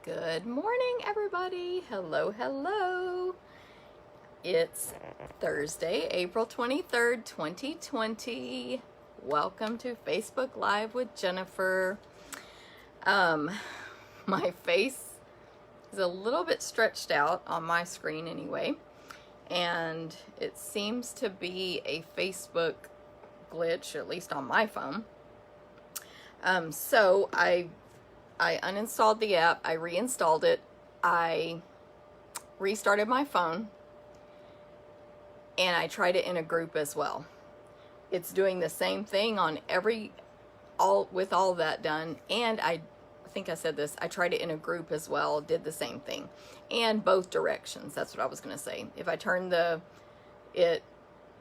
Good morning, everybody. Hello, hello. It's Thursday, April 23rd, 2020. Welcome to Facebook Live with Jennifer. My face is a little bit stretched out on my screen anyway, and it seems to be a Facebook glitch, at least on my phone. So I uninstalled the app, I reinstalled it, I restarted my phone, and I tried it in a group as well. It's doing the same thing on with all that done, and I think I said this, I tried it in a group as well, did the same thing, and both directions. That's what I was going to say. If I turn it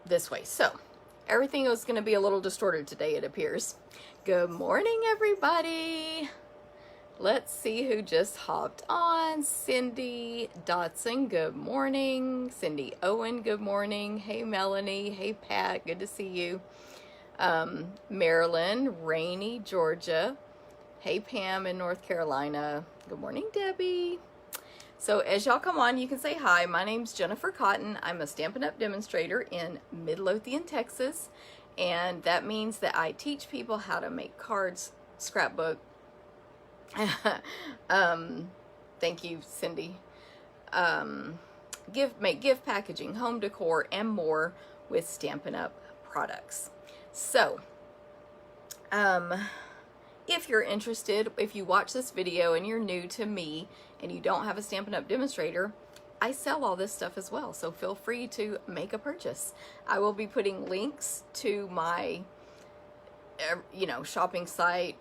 this way. So everything is going to be a little distorted today, it appears. Good morning, everybody. Let's see who just hopped on. Cindy Dotson, good morning. Cindy Owen, good morning. Hey, Melanie. Hey, Pat, good to see you. Maryland, Rainy, Georgia. Hey, Pam in North Carolina. Good morning, Debbie. So as y'all come on, you can say hi. My name's Jennifer Cotton. I'm a Stampin' Up! Demonstrator in Midlothian, Texas. And that means that I teach people how to make cards, scrapbook. Thank you, Cindy. Make gift packaging, home decor, and more with Stampin' Up! Products. So, if you're interested, if you watch this video and you're new to me and you don't have a Stampin' Up! Demonstrator, I sell all this stuff as well, so feel free to make a purchase. I will be putting links to my, shopping site,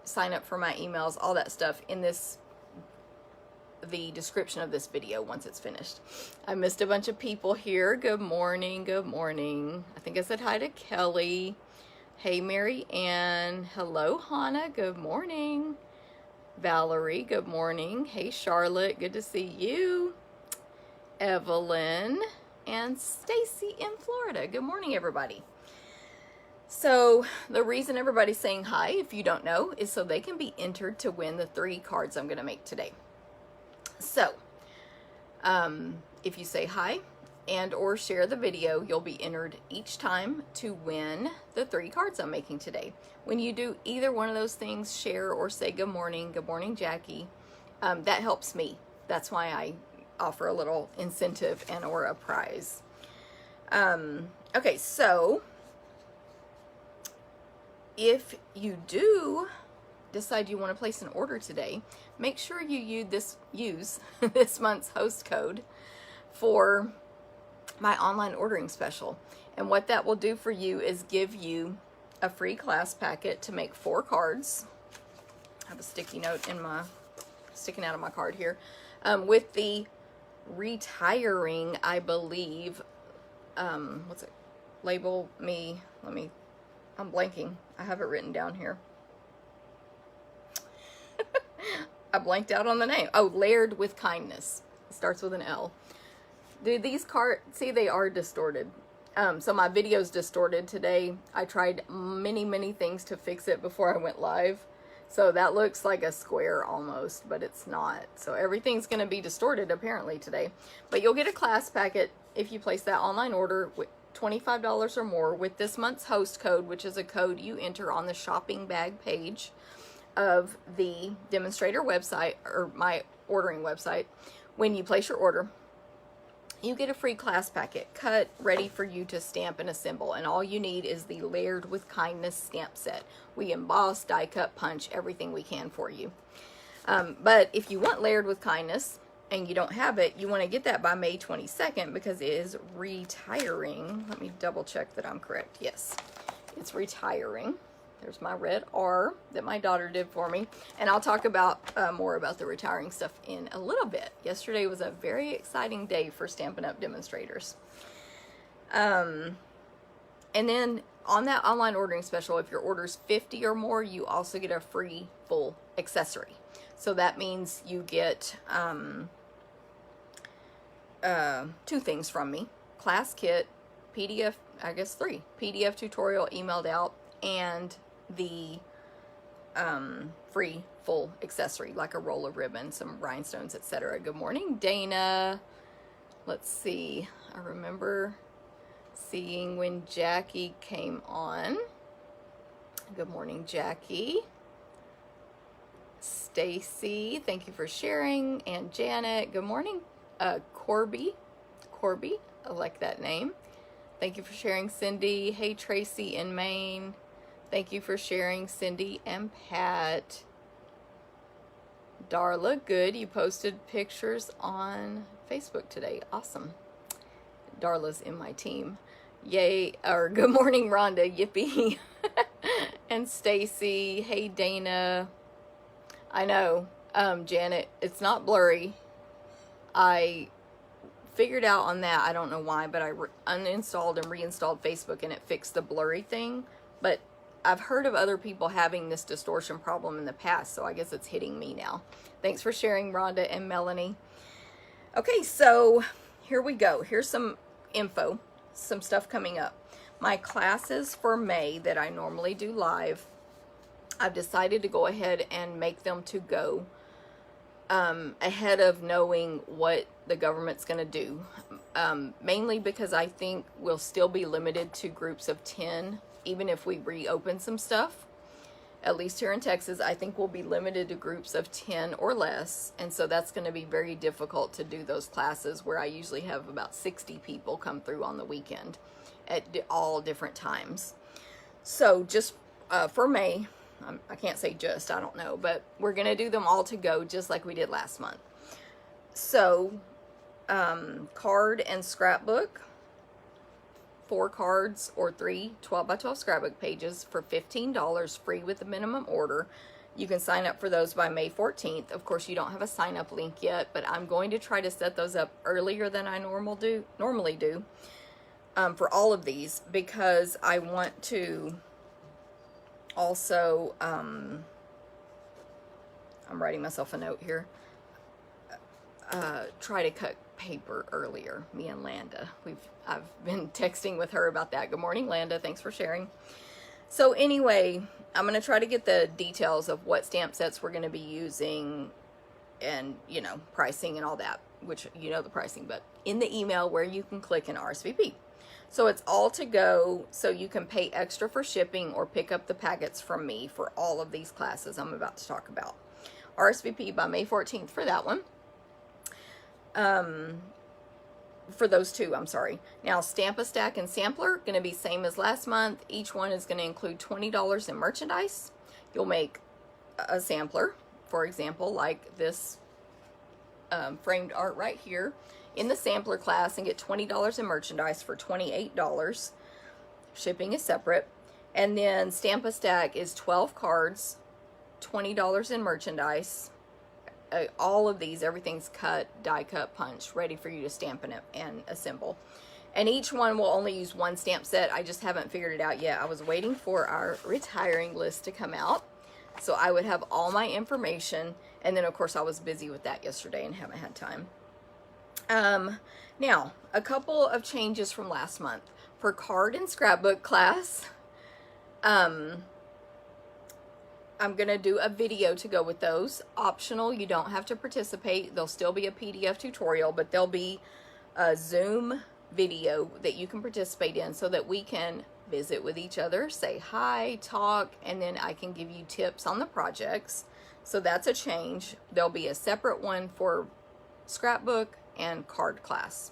sign up for my emails, all that stuff in the description of this video once it's finished. I missed a bunch of people here. Good morning, good morning. I think I said hi to Kelly. Hey, Mary Ann. Hello, Hannah. Good morning. Valerie, good morning. Hey, Charlotte. Good to see you. Evelyn and Stacy in Florida. Good morning, everybody. So the reason everybody's saying hi, if you don't know, is so they can be entered to win the 3 cards I'm going to make today. So if you say hi and or share the video, you'll be entered each time to win the 3 cards I'm making today. When you do either one of those things, share or say good morning Jackie, that helps me. That's why I offer a little incentive and or a prize. Okay, so if you do decide you want to place an order today, make sure you use this month's host code for my online ordering special. And what that will do for you is give you a free class packet to make 4 cards. I have a sticky note sticking out of my card here, with the retiring, I believe, what's it? Label me. I'm blanking. I have it written down here. I blanked out on the name. Oh, Layered with Kindness. It starts with an L. Dude, these cards, see, they are distorted. So my video's distorted today. I tried many things to fix it before I went live. So that looks like a square almost, but it's not. So everything's going to be distorted apparently today. But you'll get a class packet if you place that online order with $25 or more with this month's host code, which is a code you enter on the shopping bag page of the demonstrator website or my ordering website. When you place your order, you get a free class packet cut, ready for you to stamp and assemble. And all you need is the Layered with Kindness stamp set. We emboss, die cut, punch, everything we can for you. But if you want Layered with Kindness and you don't have it, you want to get that by May 22nd because it is retiring. Let me double check that I'm correct. Yes, it's retiring. There's my red R that my daughter did for me. And I'll talk about more about the retiring stuff in a little bit. Yesterday was a very exciting day for Stampin' Up! Demonstrators. And then on that online ordering special, if your order's 50 or more, you also get a free full accessory. So that means you get 2 things from me. Class kit, PDF, I guess 3. PDF tutorial emailed out, and the free thoughtful accessory, like a roll of ribbon, some rhinestones, etc. Good morning, Dana. Let's see. I remember seeing when Jackie came on. Good morning, Jackie. Stacy, thank you for sharing. And Janet, good morning. Corby, I like that name. Thank you for sharing, Cindy. Hey, Tracy in Maine. Thank you for sharing, Cindy and Pat. Darla, good. You posted pictures on Facebook today. Awesome. Darla's in my team. Yay. Or good morning, Rhonda. Yippee. And Stacy. Hey, Dana. I know, Janet, it's not blurry. I figured out on that, I don't know why, but I uninstalled and reinstalled Facebook and it fixed the blurry thing. But I've heard of other people having this distortion problem in the past, so I guess it's hitting me now. Thanks for sharing, Rhonda and Melanie. Okay, so here we go. Here's some info, some stuff coming up. My classes for May that I normally do live, I've decided to go ahead and make them to go ahead of knowing what the government's going to do. Mainly because I think we'll still be limited to groups of 10, even if we reopen some stuff. At least here in Texas, I think we'll be limited to groups of 10 or less. And so that's going to be very difficult to do those classes where I usually have about 60 people come through on the weekend at all different times. So just for May, I can't say just, I don't know, but we're going to do them all to go just like we did last month. So, card and scrapbook, 4 cards or 3 12x12 scrapbook pages for $15 free with the minimum order. You can sign up for those by May 14th. Of course, you don't have a sign up link yet, but I'm going to try to set those up earlier than I normally do for all of these, because I want to also, I'm writing myself a note here, try to cut paper earlier, me and Landa. I've been texting with her about that. Good morning, Landa. Thanks for sharing. So anyway, I'm going to try to get the details of what stamp sets we're going to be using and, you know, pricing and all that, which you know the pricing, but in the email where you can click an RSVP. So it's all to go, so you can pay extra for shipping or pick up the packets from me for all of these classes I'm about to talk about. RSVP by May 14th for that one. For those two, I'm sorry. Now, Stamp-A-Stack and Sampler, going to be same as last month. Each one is going to include $20 in merchandise. You'll make a sampler, for example, like this framed art right here, in the sampler class, and get $20 in merchandise for $28. Shipping is separate. And then Stamp-A-Stack is 12 cards, $20 in merchandise. All of these, everything's cut, die cut, punch, ready for you to stamp and assemble. And each one will only use one stamp set. I just haven't figured it out yet. I was waiting for our retiring list to come out so I would have all my information. And then, of course, I was busy with that yesterday and haven't had time. Now, a couple of changes from last month. For card and scrapbook class, I'm going to do a video to go with those. Optional, you don't have to participate. There'll still be a PDF tutorial, but there'll be a Zoom video that you can participate in so that we can visit with each other, say hi, talk, and then I can give you tips on the projects. So that's a change. There'll be a separate one for scrapbook and card class.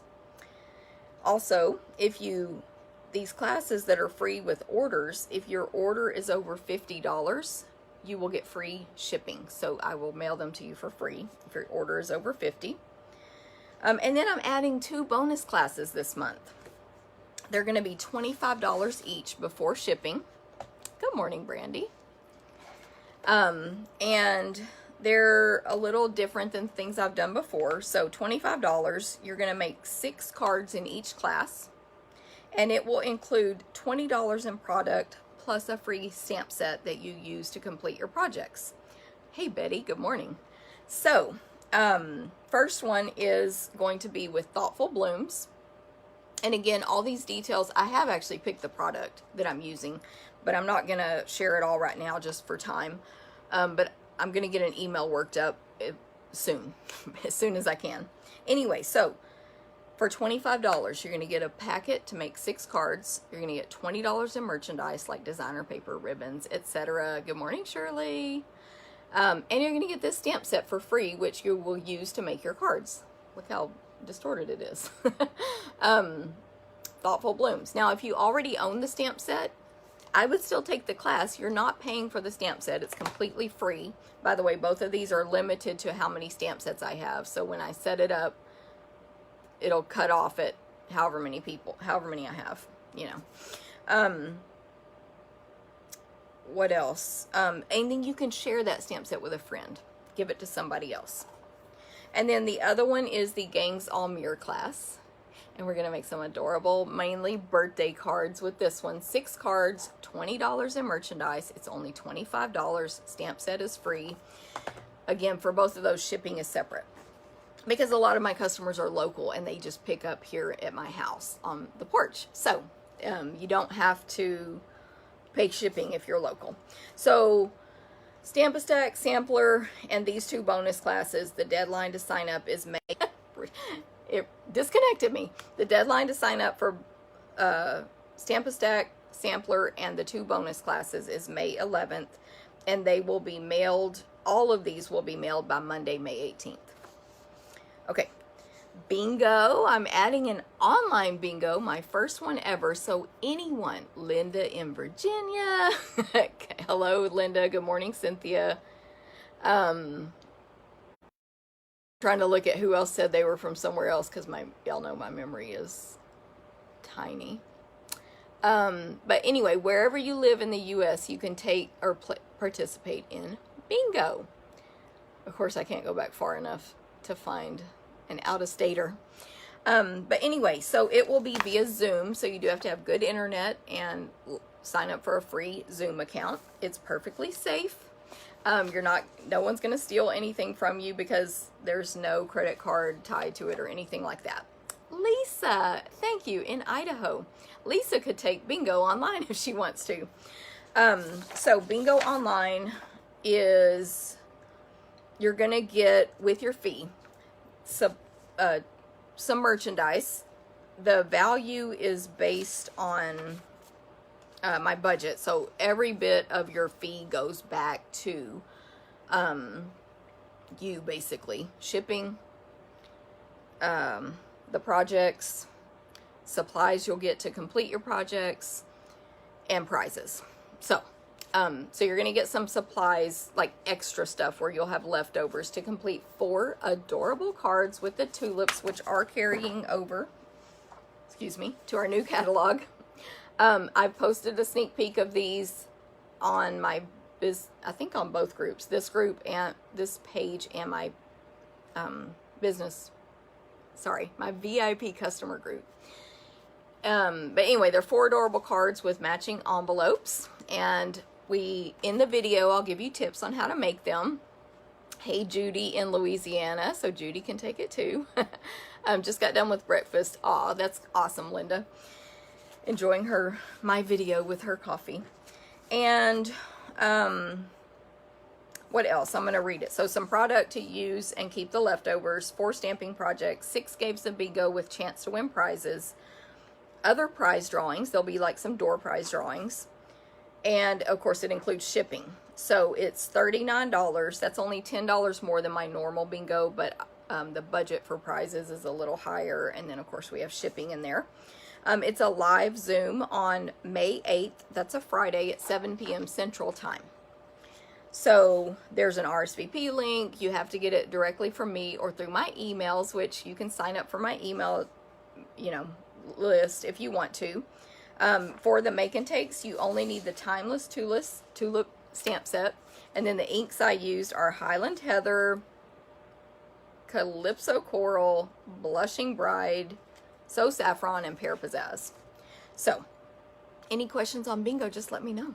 Also, these classes that are free with orders, if your order is over $50, you will get free shipping. So I will mail them to you for free if your order is over $50. And then I'm adding 2 bonus classes this month. They're going to be $25 each before shipping. Good morning, Brandy. And they're a little different than things I've done before. So $25, you're going to make 6 cards in each class. And it will include $20 in product plus a free stamp set that you use to complete your projects. Hey, Betty, good morning. So, first one is going to be with Thoughtful Blooms. And again, all these details, I have actually picked the product that I'm using, but I'm not going to share it all right now just for time. But I'm going to get an email worked up soon, as soon as I can. Anyway, so for $25, you're going to get a packet to make 6 cards. You're going to get $20 in merchandise like designer paper, ribbons, etc. Good morning, Shirley. And you're going to get this stamp set for free, which you will use to make your cards. Look how distorted it is. Thoughtful Blooms. Now, if you already own the stamp set, I would still take the class. You're not paying for the stamp set. It's completely free. By the way, both of these are limited to how many stamp sets I have. So when I set it up, it'll cut off at however many I have, you know. What else? And then you can share that stamp set with a friend. Give it to somebody else. And then the other one is the Gangs All Mirror class. And we're going to make some adorable, mainly birthday cards with this one. 6 cards, $20 in merchandise. It's only $25. Stamp set is free. Again, for both of those, shipping is separate. Because a lot of my customers are local and they just pick up here at my house on the porch. So you don't have to pay shipping if you're local. So Stamp-A-Stack, Sampler, and these 2 bonus classes, the deadline to sign up is May. It disconnected me. The deadline to sign up for Stamp-A-Stack, Sampler, and the 2 bonus classes is May 11th. And they will be mailed, all of these will be mailed by Monday, May 18th. Okay, bingo. I'm adding an online bingo, my first one ever. So anyone, Linda in Virginia. Hello, Linda. Good morning, Cynthia. Trying to look at who else said they were from somewhere else because y'all know my memory is tiny. But anyway, wherever you live in the U.S., you can take or participate in bingo. Of course, I can't go back far enough to find an out-of-stater. But anyway, so it will be via Zoom, so you do have to have good internet and sign up for a free Zoom account. It's perfectly safe. No one's going to steal anything from you because there's no credit card tied to it or anything like that. Lisa, thank you, in Idaho. Lisa could take bingo online if she wants to. So bingo online is, you're going to get, with your fee, some merchandise. The value is based on my budget, so every bit of your fee goes back to you, basically. Shipping, the projects, supplies you'll get to complete your projects, and prizes. So you're going to get some supplies, like extra stuff where you'll have leftovers to complete 4 adorable cards with the tulips, which are carrying over, to our new catalog. I've posted a sneak peek of these on my I think on both groups, this group and this page, and my my VIP customer group. But anyway, they're 4 adorable cards with matching envelopes, and in the video, I'll give you tips on how to make them. Hey, Judy in Louisiana, so Judy can take it too. Just got done with breakfast. Aw, that's awesome, Linda. Enjoying my video with her coffee. And what else? I'm going to read it. So some product to use and keep the leftovers, 4 stamping projects, 6 games of bingo with chance to win prizes, other prize drawings. There'll be like some door prize drawings. And of course it includes shipping. So it's $39. That's only $10 more than my normal bingo, but the budget for prizes is a little higher. And then of course we have shipping in there. It's a live Zoom on May 8th. That's a Friday at 7 p.m. Central Time. So there's an RSVP link. You have to get it directly from me or through my emails, which you can sign up for my email, list if you want to. For the make and takes, you only need the Timeless Tulip stamp set. And then the inks I used are Highland Heather, Calypso Coral, Blushing Bride, So Saffron, and Pear Pizzazz. So, any questions on bingo, just let me know.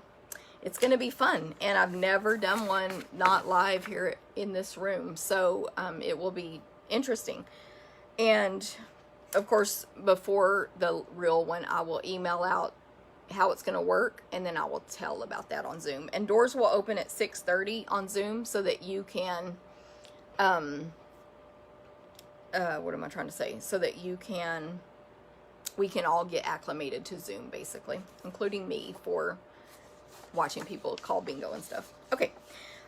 It's going to be fun, and I've never done one not live here in this room, so it will be interesting. And, of course, before the real one, I will email out, how it's going to work, and then I will tell about that on Zoom. And doors will open at 6:30 on Zoom so that you can, what am I trying to say? So that we can all get acclimated to Zoom, basically, including me for watching people call bingo and stuff. Okay.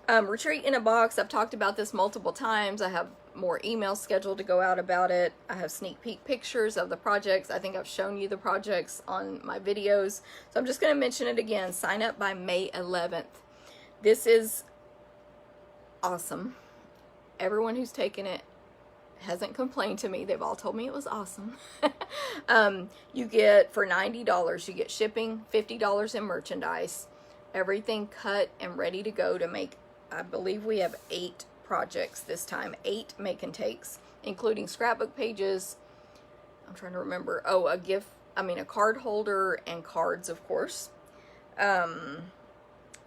Retreat in a box. I've talked about this multiple times. I have more emails scheduled to go out about it. I have sneak peek pictures of the projects. I think I've shown you the projects on my videos. So I'm just going to mention it again. Sign up by May 11th. This is awesome. Everyone who's taken it hasn't complained to me. They've all told me it was awesome. You get, for $90, you get shipping, $50 in merchandise, everything cut and ready to go to make. I believe we have 8 projects this time, 8 make and takes, including scrapbook pages. I'm trying to remember. Oh, a card holder and cards, of course.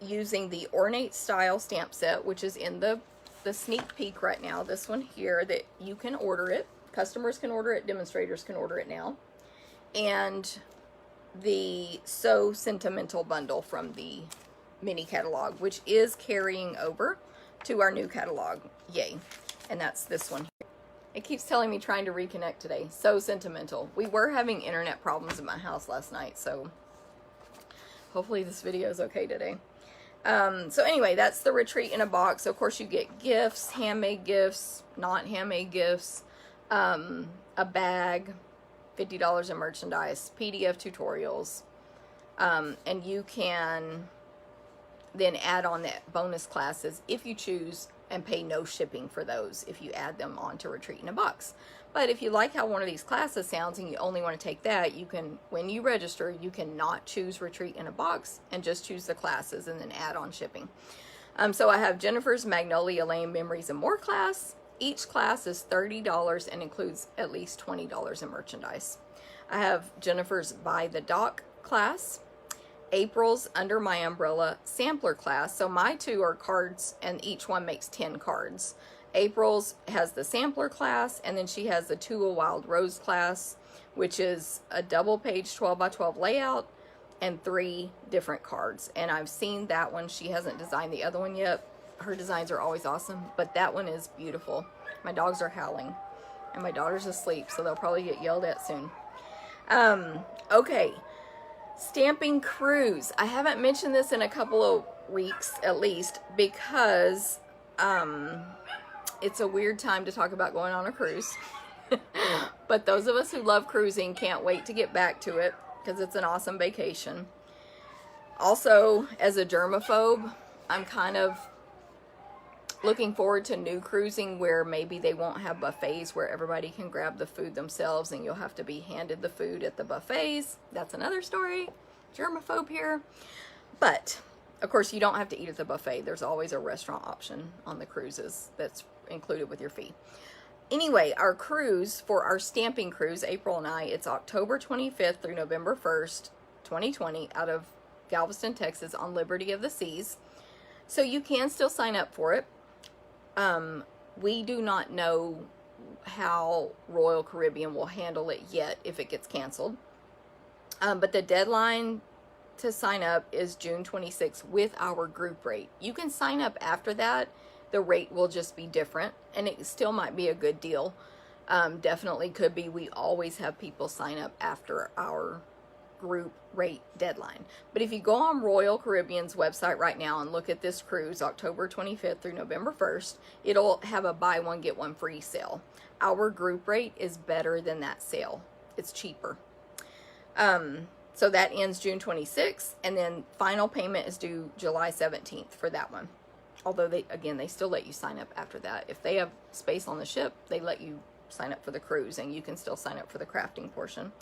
Using the ornate style stamp set, which is in the sneak peek right now. This one here, that you can order it. Customers can order it. Demonstrators can order it now. And the So Sentimental bundle from the mini catalog, which is carrying over to our new catalog. Yay. And that's this one here. It keeps telling me trying to reconnect today. So Sentimental. We were having internet problems in my house last night, so hopefully this video is okay today. So anyway, that's the retreat in a box. So of course you get gifts, handmade gifts, not handmade gifts, a bag, $50 in merchandise, PDF tutorials, and you can then add on that bonus classes if you choose, and pay no shipping for those if you add them onto Retreat in a Box. But if you like how one of these classes sounds and you only want to take that, you can, when you register, you can not choose Retreat in a Box and just choose the classes and then add on shipping. So I have Jennifer's Magnolia Lane Memories and More class. Each class is $30 and includes at least $20 in merchandise. I have Jennifer's By the Dock class, April's Under My Umbrella sampler class. So my 2 are cards, and each one makes 10 cards. April's has the sampler class, and then she has the To a Wild Rose class, which is a double page 12 by 12 layout and 3 different cards. And I've seen that one. She hasn't designed the other one yet. Her designs are always awesome, but that one is beautiful. My dogs are howling, and my daughter's asleep, so they'll probably get yelled at soon. Okay. Stamping cruise. I haven't mentioned this in a couple of weeks at least, because it's a weird time to talk about going on a cruise. But those of us who love cruising can't wait to get back to it, because it's an awesome vacation. Also, as a germaphobe, I'm kind of looking forward to new cruising where maybe they won't have buffets where everybody can grab the food themselves and you'll have to be handed the food at the buffets. That's another story. Germaphobe here. But of course you don't have to eat at the buffet. There's always a restaurant option on the cruises that's included with your fee. Anyway, our cruise, for our stamping cruise, April and I, it's October 25th through November 1st, 2020, out of Galveston, Texas, on Liberty of the Seas. So you can still sign up for it. We do not know how Royal Caribbean will handle it yet if it gets canceled. But the deadline to sign up is June 26th with our group rate. You can sign up after that. The rate will just be different, and it still might be a good deal. Definitely could be. We always have people sign up after our group rate deadline. But if you go on Royal Caribbean's website right now and look at this cruise, October 25th through November 1st, it'll have a buy one get one free sale. Our group rate is better than that sale. It's cheaper. So that ends June 26th, and then final payment is due July 17th for that one. Although they still let you sign up after that. If they have space on the ship, they let you sign up for the cruise, and you can still sign up for the crafting portion.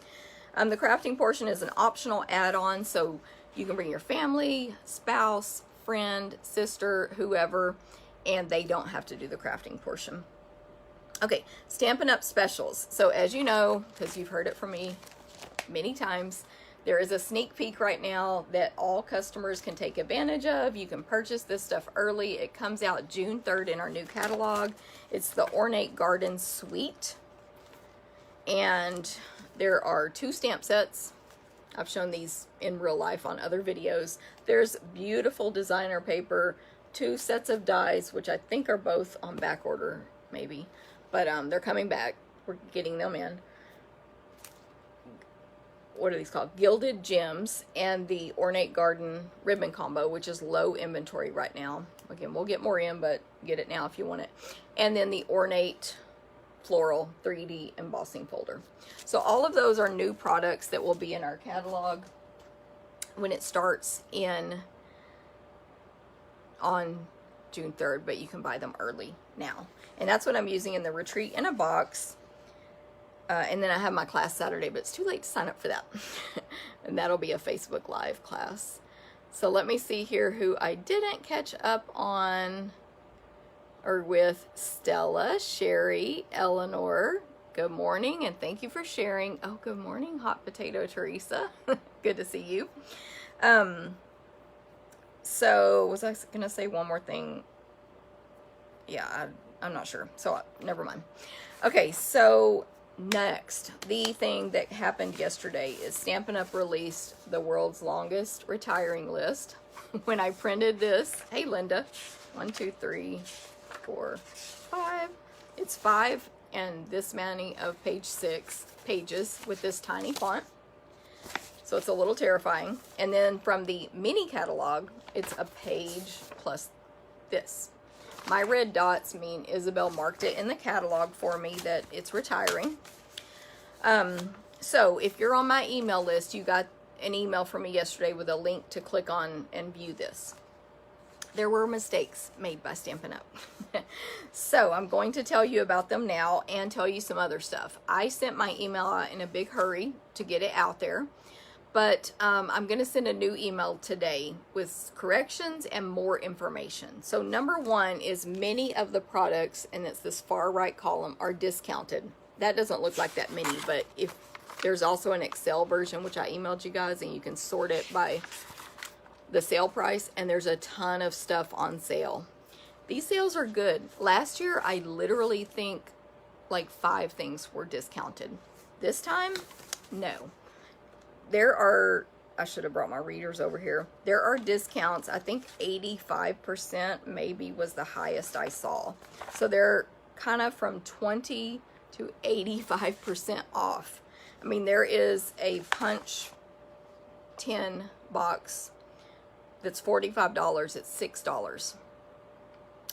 The crafting portion is an optional add-on, so you can bring your family, spouse, friend, sister, whoever, and they don't have to do the crafting portion. Okay, Stampin' Up! Specials. So as you know, because you've heard it from me many times, there is a sneak peek right now that all customers can take advantage of. You can purchase this stuff early. It comes out June 3rd in our new catalog. It's the Ornate Garden Suite. And there are 2 stamp sets. I've shown these in real life on other videos. There's beautiful designer paper, 2 sets of dies, which I think are both on back order, maybe. But they're coming back. We're getting them in. What are these called? Gilded Gems, and the Ornate Garden ribbon combo, which is low inventory right now. Again, we'll get more in, but get it now if you want it. And then the Ornate Floral 3D embossing folder. So all of those are new products that will be in our catalog when it starts on June 3rd, but you can buy them early now. And that's what I'm using in the Retreat in a Box. And then I have my class Saturday, but it's too late to sign up for that. And that'll be a Facebook Live class. So let me see here who I didn't catch up on or with. Stella, Sherry, Eleanor. Good morning, and thank you for sharing. Oh, good morning, Hot Potato Teresa. Good to see you. So was I going to say one more thing? Yeah, I'm not sure. So never mind. Okay, so next, the thing that happened yesterday is Stampin' Up! Released the world's longest retiring list. When I printed this, hey Linda, 1, 2, 3, 4, 5. It's 5 and this many of page 6 pages with this tiny font. So it's a little terrifying. And then from the mini catalog, it's a page plus this. My red dots mean Isabel marked it in the catalog for me that it's retiring. So if you're on my email list, you got an email from me yesterday with a link to click on and view this. There were mistakes made by Stampin' Up. So I'm going to tell you about them now and tell you some other stuff. I sent my email out in a big hurry to get it out there. But I'm going to send a new email today with corrections and more information. So number 1 is many of the products, and it's this far right column, are discounted. That doesn't look like that many, but if there's also an Excel version, which I emailed you guys, and you can sort it by the sale price, and there's a ton of stuff on sale. These sales are good. Last year, I literally think like 5 things were discounted. This time, no. There are, I should have brought my readers over here. There are discounts. I think 85% maybe was the highest I saw. So they're kind of from 20 to 85% off. I mean, there is a punch tin box that's $45. It's $6.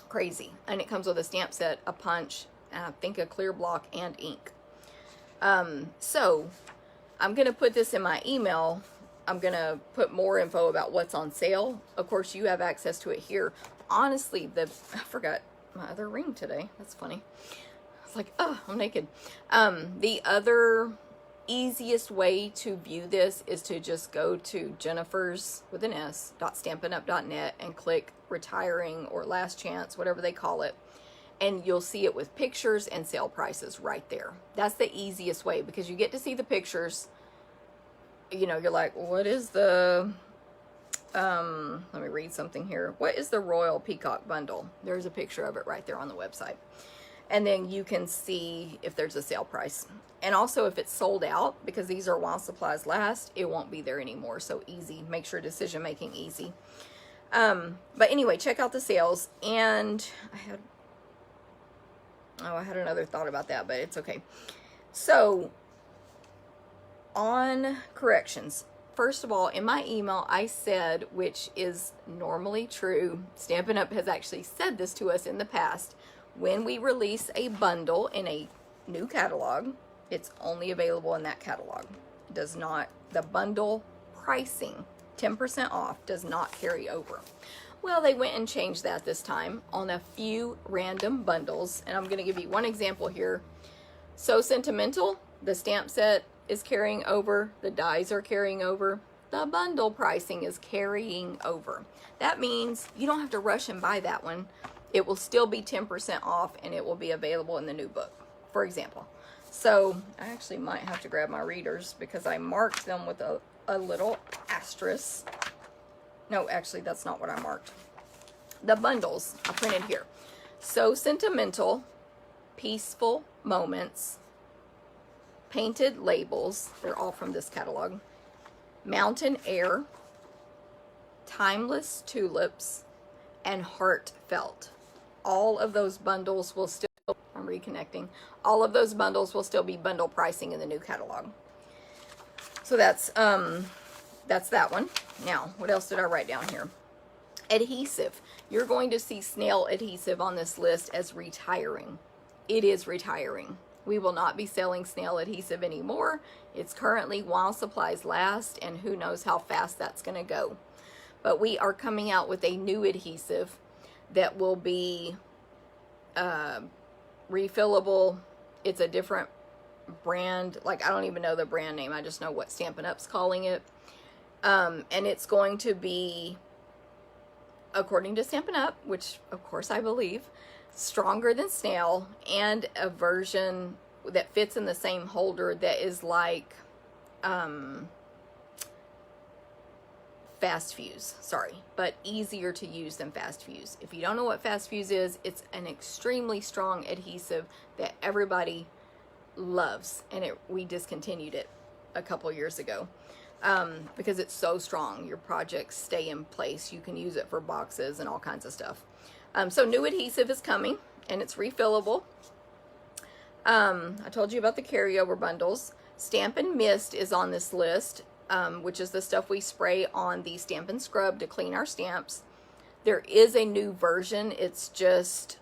Crazy. And it comes with a stamp set, a punch, and I think a clear block and ink. So I'm going to put this in my email. I'm going to put more info about what's on sale. Of course, you have access to it here. Honestly, I forgot my other ring today. That's funny. It's like, oh, I'm naked. The other easiest way to view this is to just go to Jennifer's with an S .stampinup.net and click retiring or last chance, whatever they call it. And you'll see it with pictures and sale prices right there. That's the easiest way because you get to see the pictures. You know, you're like, what is the, let me read something here. What is the Royal Peacock Bundle? There's a picture of it right there on the website. And then you can see if there's a sale price. And also if it's sold out, because these are while supplies last, it won't be there anymore. So easy. Make sure decision making easy. But anyway, check out the sales. And I had another thought about that, but it's okay. So, on corrections, first of all, in my email, I said, which is normally true, Stampin' Up! Has actually said this to us in the past, when we release a bundle in a new catalog, it's only available in that catalog. It does not, the bundle pricing, 10% off, does not carry over. Well, they went and changed that this time on a few random bundles. And I'm going to give you one example here. So Sentimental, the stamp set is carrying over. The dies are carrying over. The bundle pricing is carrying over. That means you don't have to rush and buy that one. It will still be 10% off and it will be available in the new book, for example. So I actually might have to grab my readers because I marked them with a little asterisk. No, actually, that's not what I marked. The bundles I printed here. So Sentimental, Peaceful Moments, Painted Labels. They're all from this catalog. Mountain Air, Timeless Tulips, and Heartfelt. All of those bundles will still, I'm reconnecting, all of those bundles will still be bundle pricing in the new catalog. So that's that one. Now, what else did I write down here? Adhesive. You're going to see snail adhesive on this list as retiring. It is retiring. We will not be selling snail adhesive anymore. It's currently while supplies last, and who knows how fast that's going to go. But we are coming out with a new adhesive that will be refillable. It's a different brand. Like, I don't even know the brand name. I just know what Stampin' Up's calling it. And it's going to be, according to Stampin' Up, which of course I believe, stronger than snail, and a version that fits in the same holder that is like Fast Fuse, sorry, but easier to use than Fast Fuse. If you don't know what Fast Fuse is, it's an extremely strong adhesive that everybody loves, and we discontinued it a couple years ago because it's so strong. Your projects stay in place. You can use it for boxes and all kinds of stuff. So new adhesive is coming, and it's refillable. I told you about the carryover bundles. Stampin' Mist is on this list, which is the stuff we spray on the Stampin' Scrub to clean our stamps. There is a new version. It's just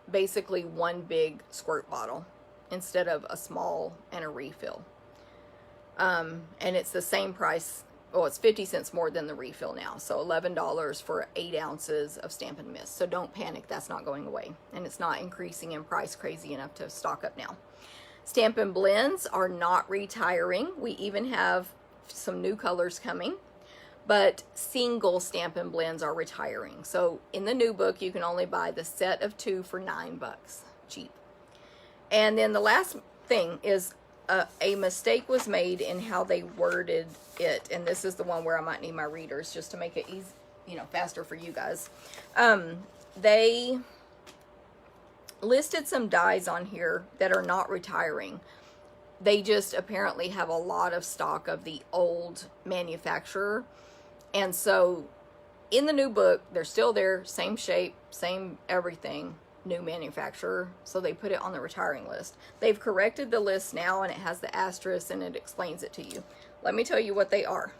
basically one big squirt bottle instead of a small and a refill. And it's the same price. Oh, it's 50 cents more than the refill now. So $11 for 8 ounces of Stampin' Mist. So don't panic, that's not going away. And it's not increasing in price crazy enough to stock up now. Stampin' Blends are not retiring. We even have some new colors coming. But single Stampin' Blends are retiring. So in the new book, you can only buy the set of 2 for $9. Cheap. And then the last thing is a mistake was made in how they worded it, and this is the one where I might need my readers just to make it easy, faster for you guys. They listed some dies on here that are not retiring. They just apparently have a lot of stock of the old manufacturer, and so in the new book they're still there, same shape, same everything, new manufacturer, so they put it on the retiring list. They've corrected the list now, and it has the asterisk and it explains it to you. Let me tell you what they are.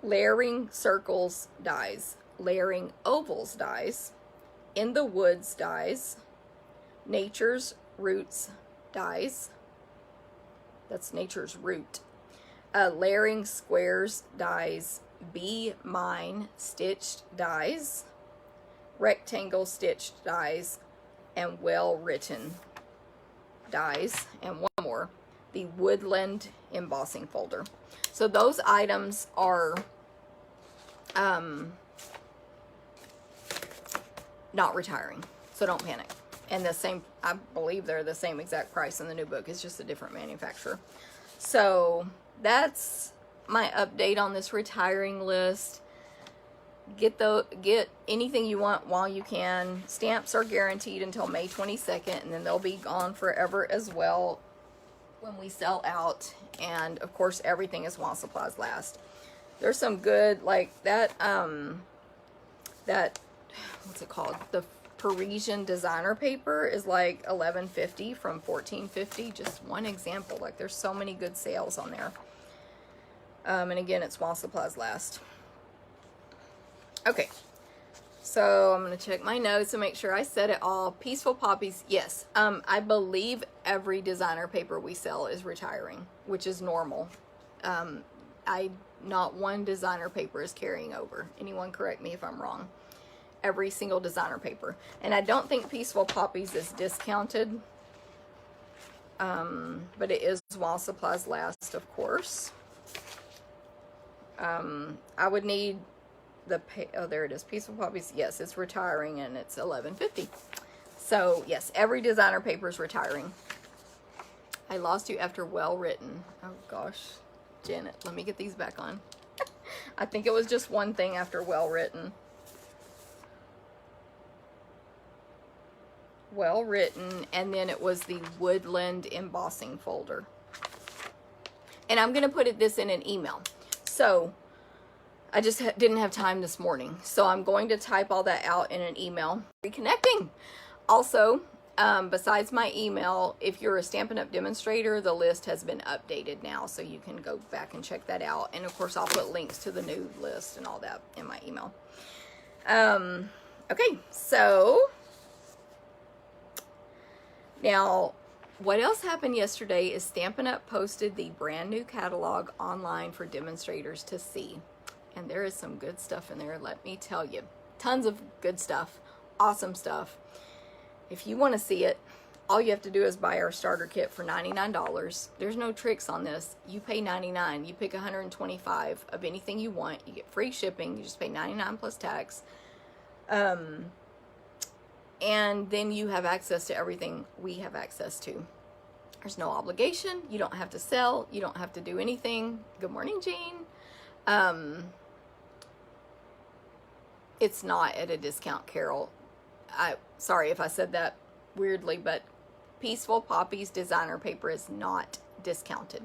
Layering circles dies, layering ovals dies, in the woods dies, nature's roots dies, that's nature's root, layering squares dies, be mine stitched dies, rectangle stitched dies, and well written dies, and one more, the woodland embossing folder. So those items are not retiring, so don't panic. And the same, I believe they're the same exact price in the new book. It's just a different manufacturer. So that's my update on this retiring list. Get anything you want while you can. Stamps are guaranteed until May 22nd, and then they'll be gone forever as well when we sell out. And of course, everything is while supplies last. There's some good, like that what's it called? The Parisian designer paper is like $11.50 from $14.50. Just one example. Like, there's so many good sales on there. And again, it's while supplies last. Okay, so I'm going to check my notes and make sure I said it all. Peaceful Poppies, yes. I believe every designer paper we sell is retiring, which is normal. Not one designer paper is carrying over. Anyone correct me if I'm wrong. Every single designer paper. And I don't think Peaceful Poppies is discounted. But it is while supplies last, of course. I would need oh, there it is. Peaceful Poppies, yes, it's retiring, and it's $11.50. So yes, every designer paper is retiring. I lost you after well written. Oh gosh, Janet, let me get these back on. I think it was just one thing after well written. Well written, and then it was the woodland embossing folder. And I'm going to put this in an email. So I just didn't have time this morning. So I'm going to type all that out in an email. Reconnecting. Also, besides my email, if you're a Stampin' Up! Demonstrator, the list has been updated now. So you can go back and check that out. And of course, I'll put links to the new list and all that in my email. Okay, so now what else happened yesterday is Stampin' Up! Posted the brand new catalog online for demonstrators to see. And there is some good stuff in there, let me tell you. Tons of good stuff, awesome stuff. If you want to see it, all you have to do is buy our starter kit for $99. There's no tricks on this. You pay $99. You pick $125 of anything you want. You get free shipping. You just pay $99 plus tax. And then you have access to everything we have access to. There's no obligation. You don't have to sell. You don't have to do anything. Good morning, Jean. It's not at a discount, Carol. Sorry if I said that weirdly, but Peaceful Poppies designer paper is not discounted.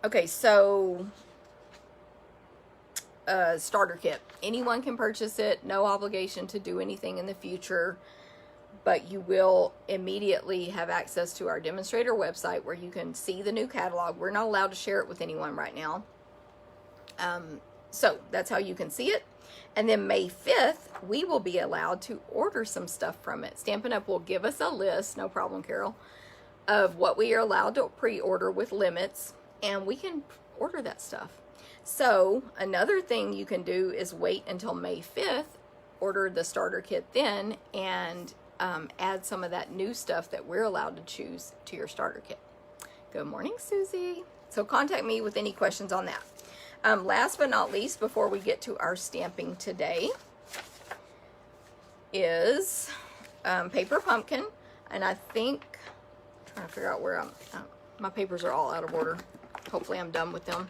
Okay, so starter kit. Anyone can purchase it. No obligation to do anything in the future, but you will immediately have access to our demonstrator website where you can see the new catalog. We're not allowed to share it with anyone right now. So that's how you can see it. And then May 5th, we will be allowed to order some stuff from it. Stampin' Up! Will give us a list, no problem, Carol, of what we are allowed to pre-order with limits, and we can order that stuff. So another thing you can do is wait until May 5th, order the starter kit then, and add some of that new stuff that we're allowed to choose to your starter kit. Good morning, Susie. So contact me with any questions on that. Last but not least, before we get to our stamping today, is Paper Pumpkin. And I think, I'm trying to figure out where my papers are all out of order. Hopefully I'm done with them.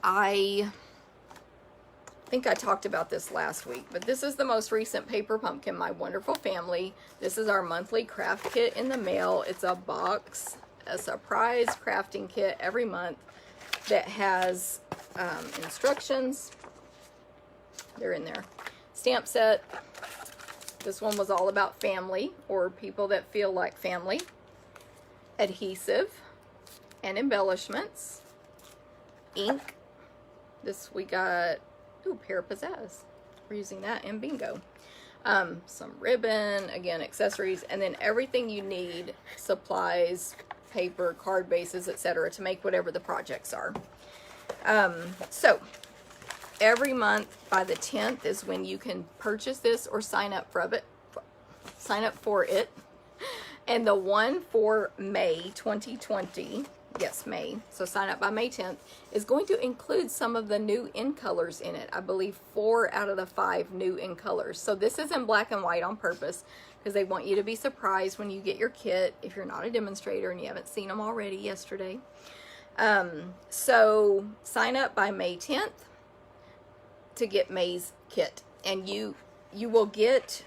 I think I talked about this last week, but this is the most recent Paper Pumpkin, My Wonderful Family. This is our monthly craft kit in the mail. It's a box, a surprise crafting kit every month that has instructions. They're in there. Stamp set. This one was all about family, or people that feel like family. Adhesive and embellishments. Ink. This we got, ooh, Pear Pizzazz. We're using that in bingo. Some ribbon, again, accessories, and then everything you need, supplies, paper, card bases, etc., to make whatever the projects are. So every month by the 10th is when you can purchase this or sign up for it. And the one for May 2020, yes, May, so sign up by May 10th, is going to include some of the new in colors in it. I believe 4 out of the 5 new in colors. So this is in black and white on purpose because they want you to be surprised when you get your kit if you're not a demonstrator and you haven't seen them already yesterday. So sign up by May 10th to get May's kit, and you will get,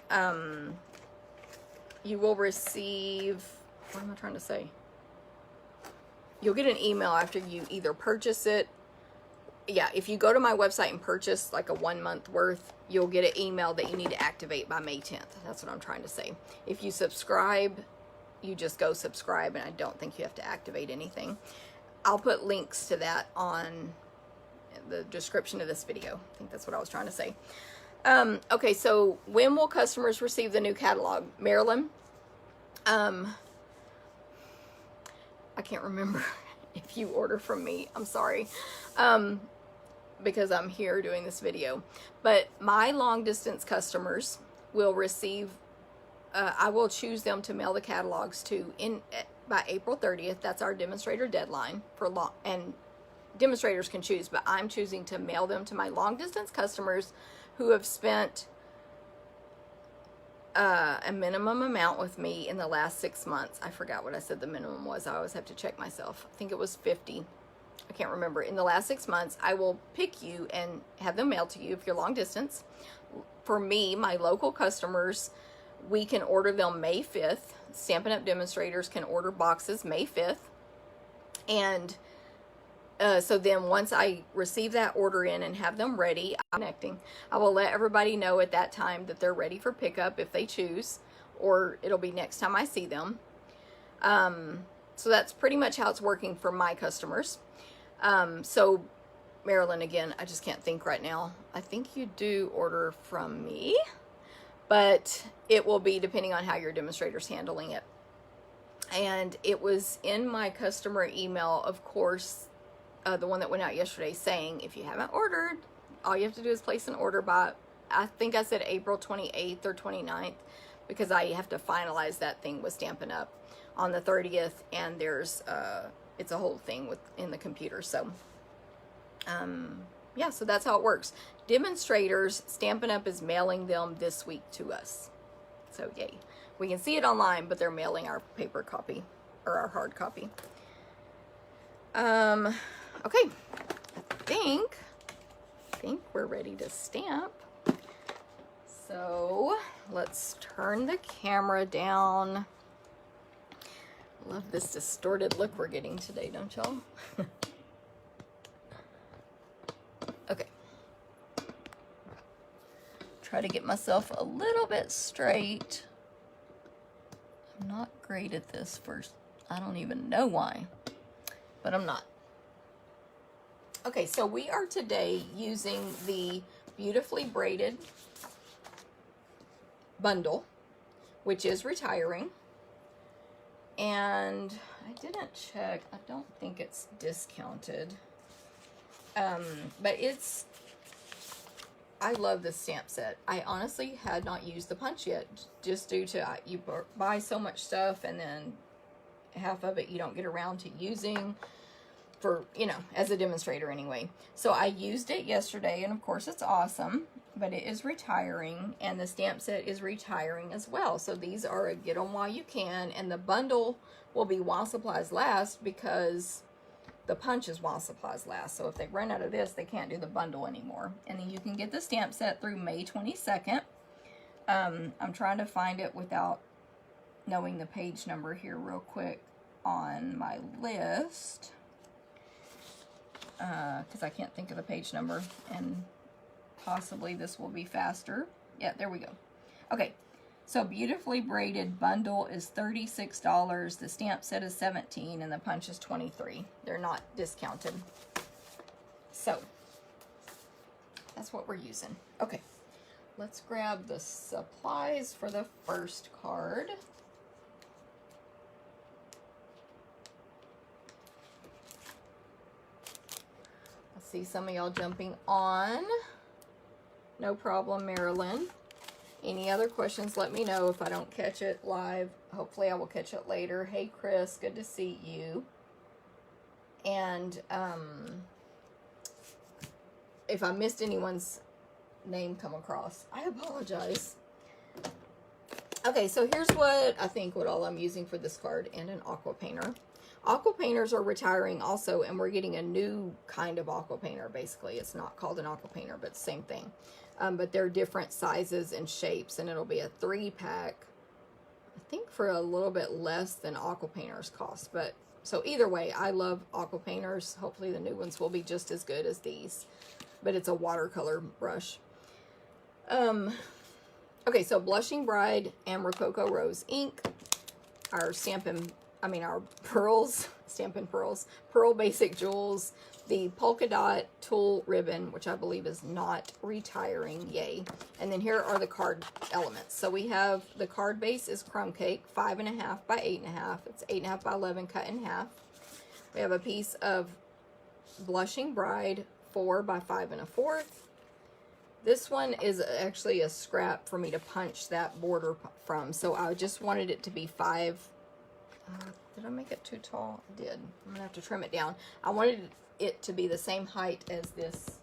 you will receive, what am I trying to say? You'll get an email after you either purchase it. Yeah, if you go to my website and purchase like a 1 month worth, you'll get an email that you need to activate by May 10th. That's what I'm trying to say. If you subscribe, you just go subscribe, and I don't think you have to activate anything. I'll put links to that on the description of this video. I think that's what I was trying to say. Okay, so when will customers receive the new catalog? Marilyn, I can't remember if you order from me. I'm sorry. Because I'm here doing this video. But my long distance customers will receive, I will choose them to mail the catalogs to by April 30th. That's our demonstrator deadline for long, and demonstrators can choose, but I'm choosing to mail them to my long distance customers who have spent a minimum amount with me in the last 6 months. I forgot what I said the minimum was. I always have to check myself. I think it was 50. I can't remember. In the last 6 months, I will pick you and have them mailed to you if you're long distance. For me, my local customers We can order them May 5th. Stampin' Up! Demonstrators can order boxes May 5th. And so then once I receive that order in and have them ready, I will let everybody know at that time that they're ready for pickup if they choose, or it'll be next time I see them. So that's pretty much how it's working for my customers. So Marilyn, again, I just can't think right now. I think you do order from me, but it will be depending on how your demonstrator's handling it. And it was in my customer email, of course, the one that went out yesterday, saying if you haven't ordered, all you have to do is place an order by, I think I said April 28th or 29th, because I have to finalize that thing with Stampin' Up! On the 30th, and there's it's a whole thing in the computer. So yeah, so that's how it works. Demonstrators, Stampin' Up! Is mailing them this week to us. So yay. We can see it online, but they're mailing our paper copy, or our hard copy. Okay, I think we're ready to stamp. So let's turn the camera down. Love this distorted look we're getting today, don't y'all? Okay. Try to get myself a little bit straight. I'm not great at this first. I don't even know why, but I'm not. Okay, so we are today using the Beautifully Braided bundle, which is retiring. And I didn't check. I don't think it's discounted. But I love this stamp set. I honestly had not used the punch yet, just due to you buy so much stuff and then half of it you don't get around to using for, you know, as a demonstrator anyway. So I used it yesterday, and of course it's awesome, but it is retiring, and the stamp set is retiring as well. So these are a get them while you can, and the bundle will be while supplies last, because the punch is while supplies last. So if they run out of this, they can't do the bundle anymore. And then you can get the stamp set through May 22nd. I'm trying to find it without knowing the page number here real quick on my list, because I can't think of the page number, and possibly this will be faster. Yeah, there we go. Okay, so Beautifully Braided bundle is $36. The stamp set is $17, and the punch is $23. They're not discounted. So that's what we're using. Okay, let's grab the supplies for the first card. I see some of y'all jumping on. No problem, Marilyn. Any other questions, let me know if I don't catch it live. Hopefully I will catch it later. Hey, Chris, good to see you. And if I missed anyone's name come across, I apologize. Okay, so here's what I think what all I'm using for this card, and an aqua painter. Aqua painters are retiring also, and we're getting a new kind of aqua painter, basically. It's not called an aqua painter, but same thing. But they're different sizes and shapes, and it'll be a 3-pack, I think, for a little bit less than aqua painters cost. But so either way, I love aqua painters. Hopefully the new ones will be just as good as these, but it's a watercolor brush. Okay, so Blushing Bride and Rococo Rose ink, our our pearls, Stampin' Pearls, Pearl Basic Jewels, the polka dot tulle ribbon, which I believe is not retiring, yay. And then here are the card elements. So we have the card base is crumb cake, 5.5 by 8.5. It's 8.5 by 11 cut in half. We have a piece of Blushing Bride, 4 by 5 1/4. This one is actually a scrap for me to punch that border from, so I just wanted it to be 5. Did I make it too tall? I did. I'm gonna have to trim it down. I wanted it to be the same height as this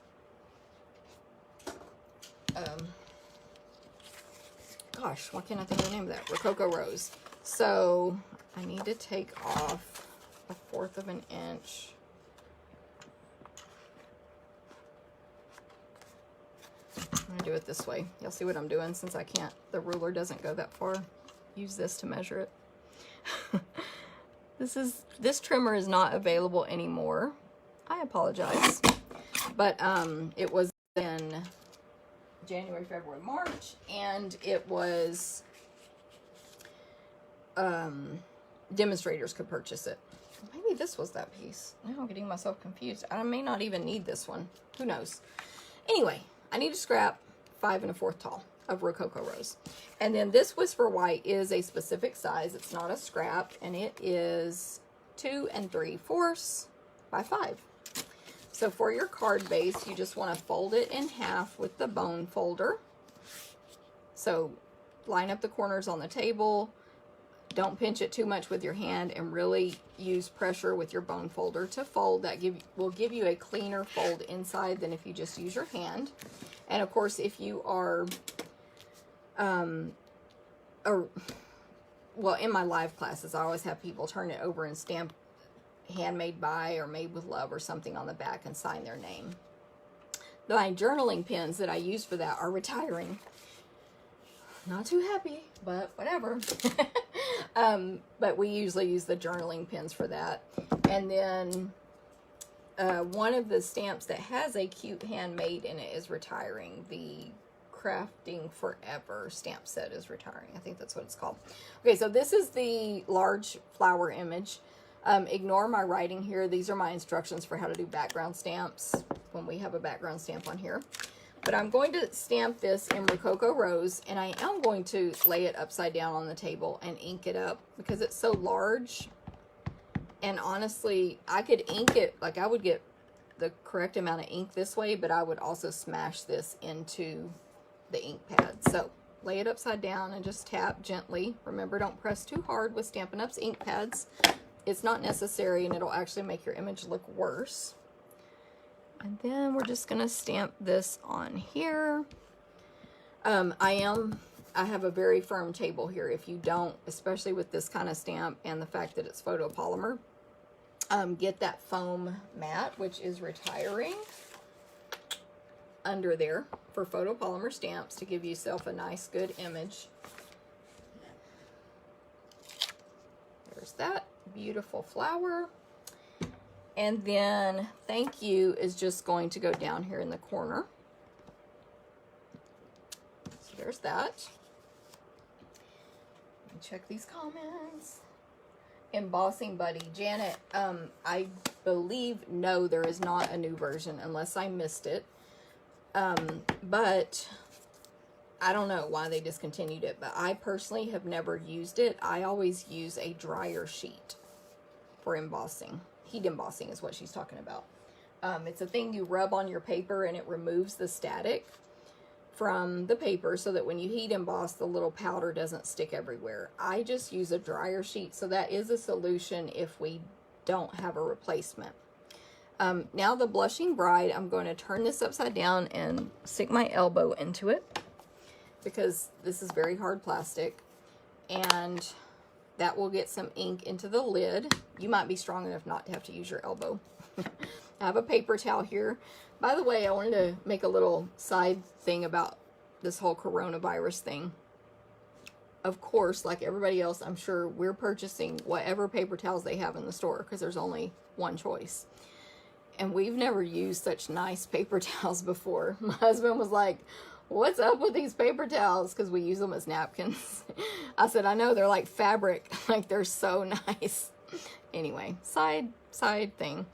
gosh, why can't I think of the name of that? Rococo Rose. So I need to take off 1/4 of an inch. I'm gonna do it this way. You'll see what I'm doing since I can't, the ruler doesn't go that far. Use this to measure it. This trimmer is not available anymore. I apologize. But it was in January, February, March, and it was demonstrators could purchase it. Maybe this was that piece. Now I'm getting myself confused. I may not even need this one. Who knows? Anyway, I need to scrap 5 1/4 tall of Rococo Rose. And then this Whisper White is a specific size. It's not a scrap, and it is 2 3/4 by 5. So for your card base, you just want to fold it in half with the bone folder. So line up the corners on the table. Don't pinch it too much with your hand, and really use pressure with your bone folder to fold. That will give you a cleaner fold inside than if you just use your hand. And of course, if you are, well, in my live classes, I always have people turn it over and stamp handmade by or made with love or something on the back and sign their name. My journaling pens that I use for that are retiring. Not too happy, but whatever. But we usually use the journaling pens for that. And then one of the stamps that has a cute handmade in it is retiring. The Crafting Forever stamp set is retiring. I think that's what it's called. Okay, so this is the large flower image. Ignore my writing here. These are my instructions for how to do background stamps when we have a background stamp on here. But I'm going to stamp this in Rococo Rose, and I am going to lay it upside down on the table and ink it up because it's so large. And honestly, I could ink it, like I would get the correct amount of ink this way, but I would also smash this into the ink pad. So lay it upside down and just tap gently. Remember, don't press too hard with Stampin' Up's ink pads. It's not necessary, and it'll actually make your image look worse. And then we're just going to stamp this on here. I have a very firm table here. If you don't, especially with this kind of stamp and the fact that it's photopolymer, get that foam mat, which is retiring, under there for photopolymer stamps to give yourself a nice, good image. There's that beautiful flower. And then thank you is just going to go down here in the corner. So there's that. Let me check these comments. Embossing Buddy. Janet, I believe, no, there is not a new version unless I missed it. But I don't know why they discontinued it, but I personally have never used it. I always use a dryer sheet for embossing. Heat embossing is what she's talking about. It's a thing you rub on your paper and it removes the static from the paper so that when you heat emboss, the little powder doesn't stick everywhere. I just use a dryer sheet, so that is a solution if we don't have a replacement. Now the Blushing Bride, I'm going to turn this upside down and stick my elbow into it because this is very hard plastic, and that will get some ink into the lid. You might be strong enough not to have to use your elbow. I have a paper towel here. By the way, I wanted to make a little side thing about this whole coronavirus thing. Of course, like everybody else, I'm sure we're purchasing whatever paper towels they have in the store because there's only one choice. And we've never used such nice paper towels before. My husband was like, what's up with these paper towels? Because we use them as napkins. I said, I know, they're like fabric. Like, they're so nice. Anyway, side thing.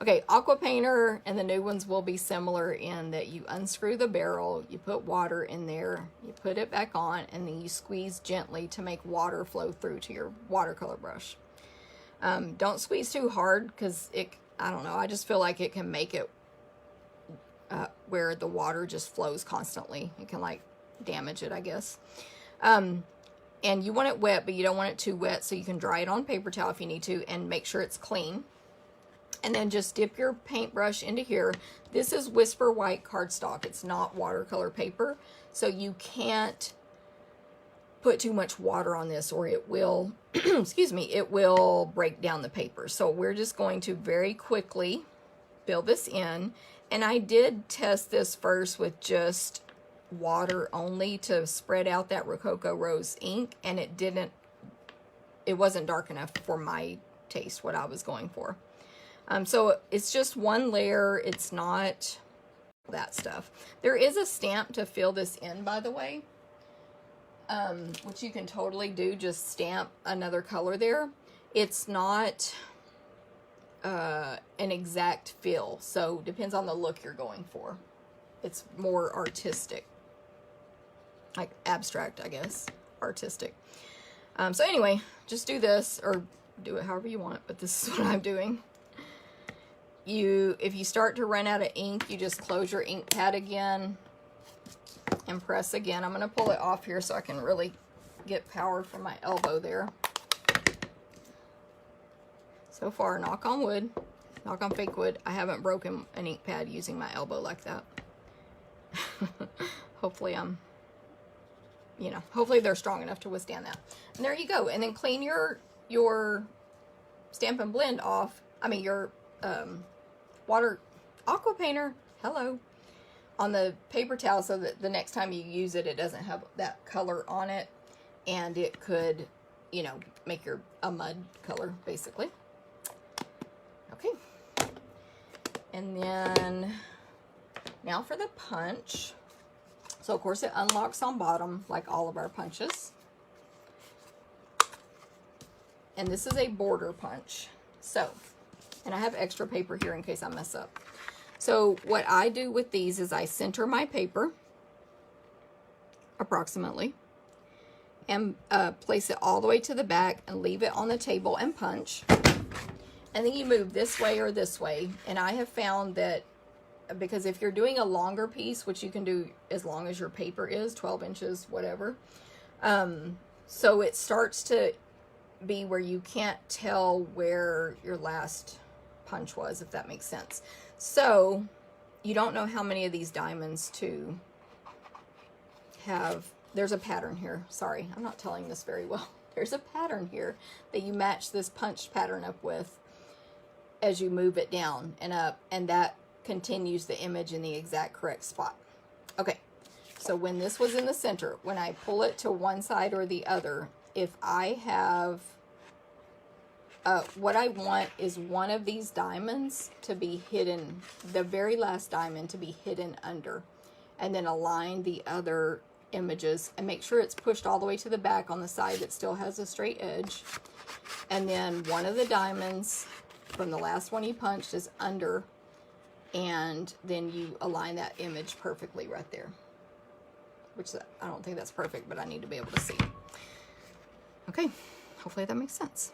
Okay, Aqua Painter and the new ones will be similar in that you unscrew the barrel, you put water in there, you put it back on, and then you squeeze gently to make water flow through to your watercolor brush. Don't squeeze too hard because I don't know, I just feel like it can make it where the water just flows constantly. It can like damage it, I guess. And you want it wet, but you don't want it too wet, so you can dry it on paper towel if you need to, and make sure it's clean. And then just dip your paintbrush into here. This is Whisper White cardstock. It's not watercolor paper, so you can't put too much water on this or it will, excuse me, it will break down the paper. So we're just going to very quickly fill this in. And I did test this first with just water only to spread out that Rococo Rose ink, and it wasn't dark enough for my taste, what I was going for. So it's just one layer. It's not that stuff. There is a stamp to fill this in, by the way, which you can totally do. Just stamp another color there. It's not an exact fill, so depends on the look you're going for. It's more artistic, like abstract, I guess, artistic. So anyway, just do this, or do it however you want, but this is what I'm doing. If you start to run out of ink, you just close your ink pad again and press again. I'm going to pull it off here so I can really get power from my elbow there. So far, knock on wood, knock on fake wood, I haven't broken an ink pad using my elbow like that. Hopefully hopefully they're strong enough to withstand that. And there you go. And then clean your Stamp and Blend off. I mean, your water aqua painter, hello, on the paper towel, so that the next time you use it, it doesn't have that color on it, and it could, make a mud color, basically. Okay. And then now for the punch. So of course it unlocks on bottom like all of our punches. And this is a border punch. So, and I have extra paper here in case I mess up. So what I do with these is I center my paper approximately and place it all the way to the back and leave it on the table and punch. And then you move this way or this way. And I have found that, because if you're doing a longer piece, which you can do as long as your paper is, 12 inches, whatever, so it starts to be where you can't tell where your last punch was, if that makes sense. So you don't know how many of these diamonds to have. There's a pattern here. Sorry, I'm not telling this very well. There's a pattern here that you match this punch pattern up with as you move it down and up, and that continues the image in the exact correct spot. Okay, so when this was in the center, when I pull it to one side or the other, if I have, what I want is one of these diamonds to be hidden, the very last diamond to be hidden under, and then align the other images and make sure it's pushed all the way to the back on the side that still has a straight edge. And then one of the diamonds from the last one you punched is under, and then you align that image perfectly right there. Which I don't think that's perfect, but I need to be able to see. Okay, hopefully that makes sense.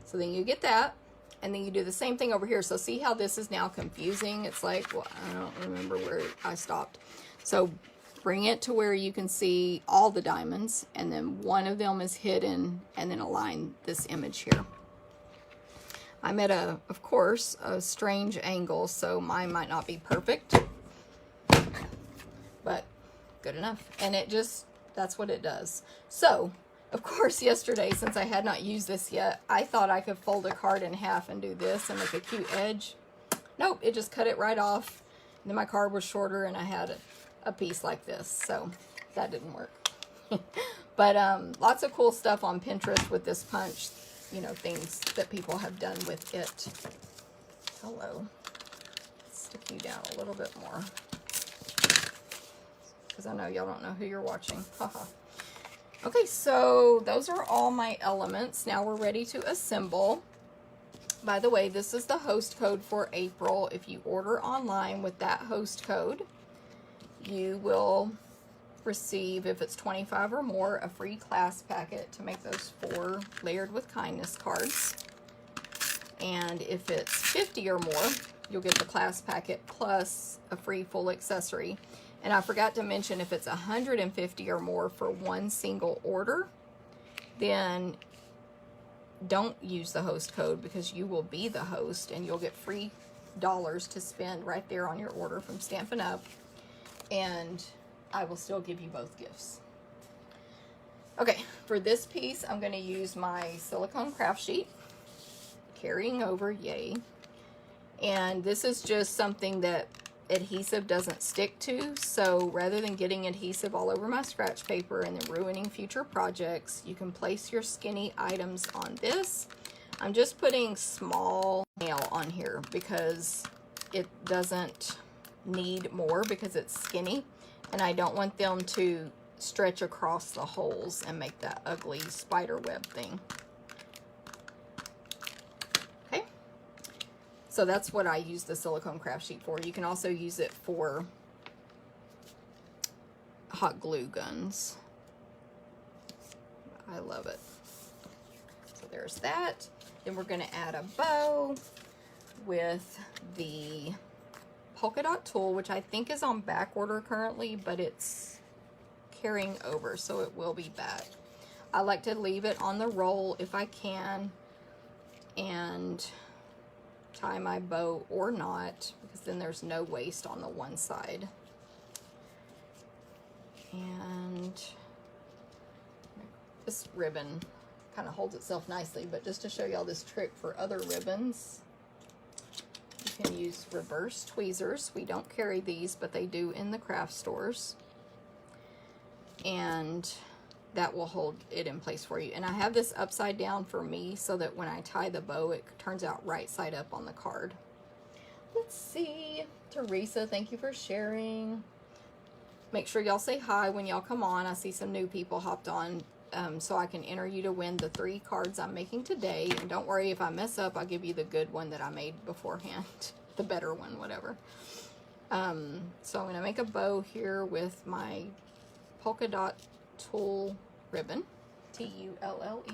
So then you get that, and then you do the same thing over here. So see how this is now confusing? It's like, well, I don't remember where I stopped. So bring it to where you can see all the diamonds, and then one of them is hidden, and then align this image here. I'm at of course, a strange angle, so mine might not be perfect, but good enough. And that's what it does. So, of course, yesterday, since I had not used this yet, I thought I could fold a card in half and do this and make a cute edge. Nope, it just cut it right off. And then my card was shorter and I had a piece like this, so that didn't work. But lots of cool stuff on Pinterest with this punch, things that people have done with it. Hello. Let's stick you down a little bit more, because I know y'all don't know who you're watching. Haha. Okay, so those are all my elements. Now we're ready to assemble. By the way, this is the host code for April. If you order online with that host code, you will receive, if it's 25 or more, a free class packet to make those 4 Layered with Kindness cards. And if it's 50 or more, you'll get the class packet plus a free full accessory. And I forgot to mention, if it's 150 or more for one single order, then don't use the host code, because you will be the host and you'll get free dollars to spend right there on your order from Stampin' Up. And I will still give you both gifts. Okay, for this piece, I'm going to use my silicone craft sheet, carrying over, yay. And this is just something that adhesive doesn't stick to. So rather than getting adhesive all over my scratch paper and then ruining future projects, you can place your skinny items on this. I'm just putting small nail on here because it doesn't need more because it's skinny, and I don't want them to stretch across the holes and make that ugly spider web thing. Okay, so that's what I use the silicone craft sheet for. You can also use it for hot glue guns. I love it. So there's that. Then we're going to add a bow with the polka dot tool, which I think is on back order currently, but it's carrying over, so it will be back. I like to leave it on the roll if I can and tie my bow or not, because then there's no waste on the one side. And this ribbon kind of holds itself nicely, but just to show y'all this trick for other ribbons, you can use reverse tweezers. We don't carry these, but they do in the craft stores, and that will hold it in place for you. And I have this upside down for me so that when I tie the bow, it turns out right side up on the card. Let's see, Teresa, thank you for sharing. Make sure y'all say hi when y'all come on. I see some new people hopped on. So I can enter you to win the 3 cards I'm making today. And don't worry, if I mess up, I'll give you the good one that I made beforehand. The better one, whatever. So I'm going to make a bow here with my polka dot tulle ribbon. Tulle.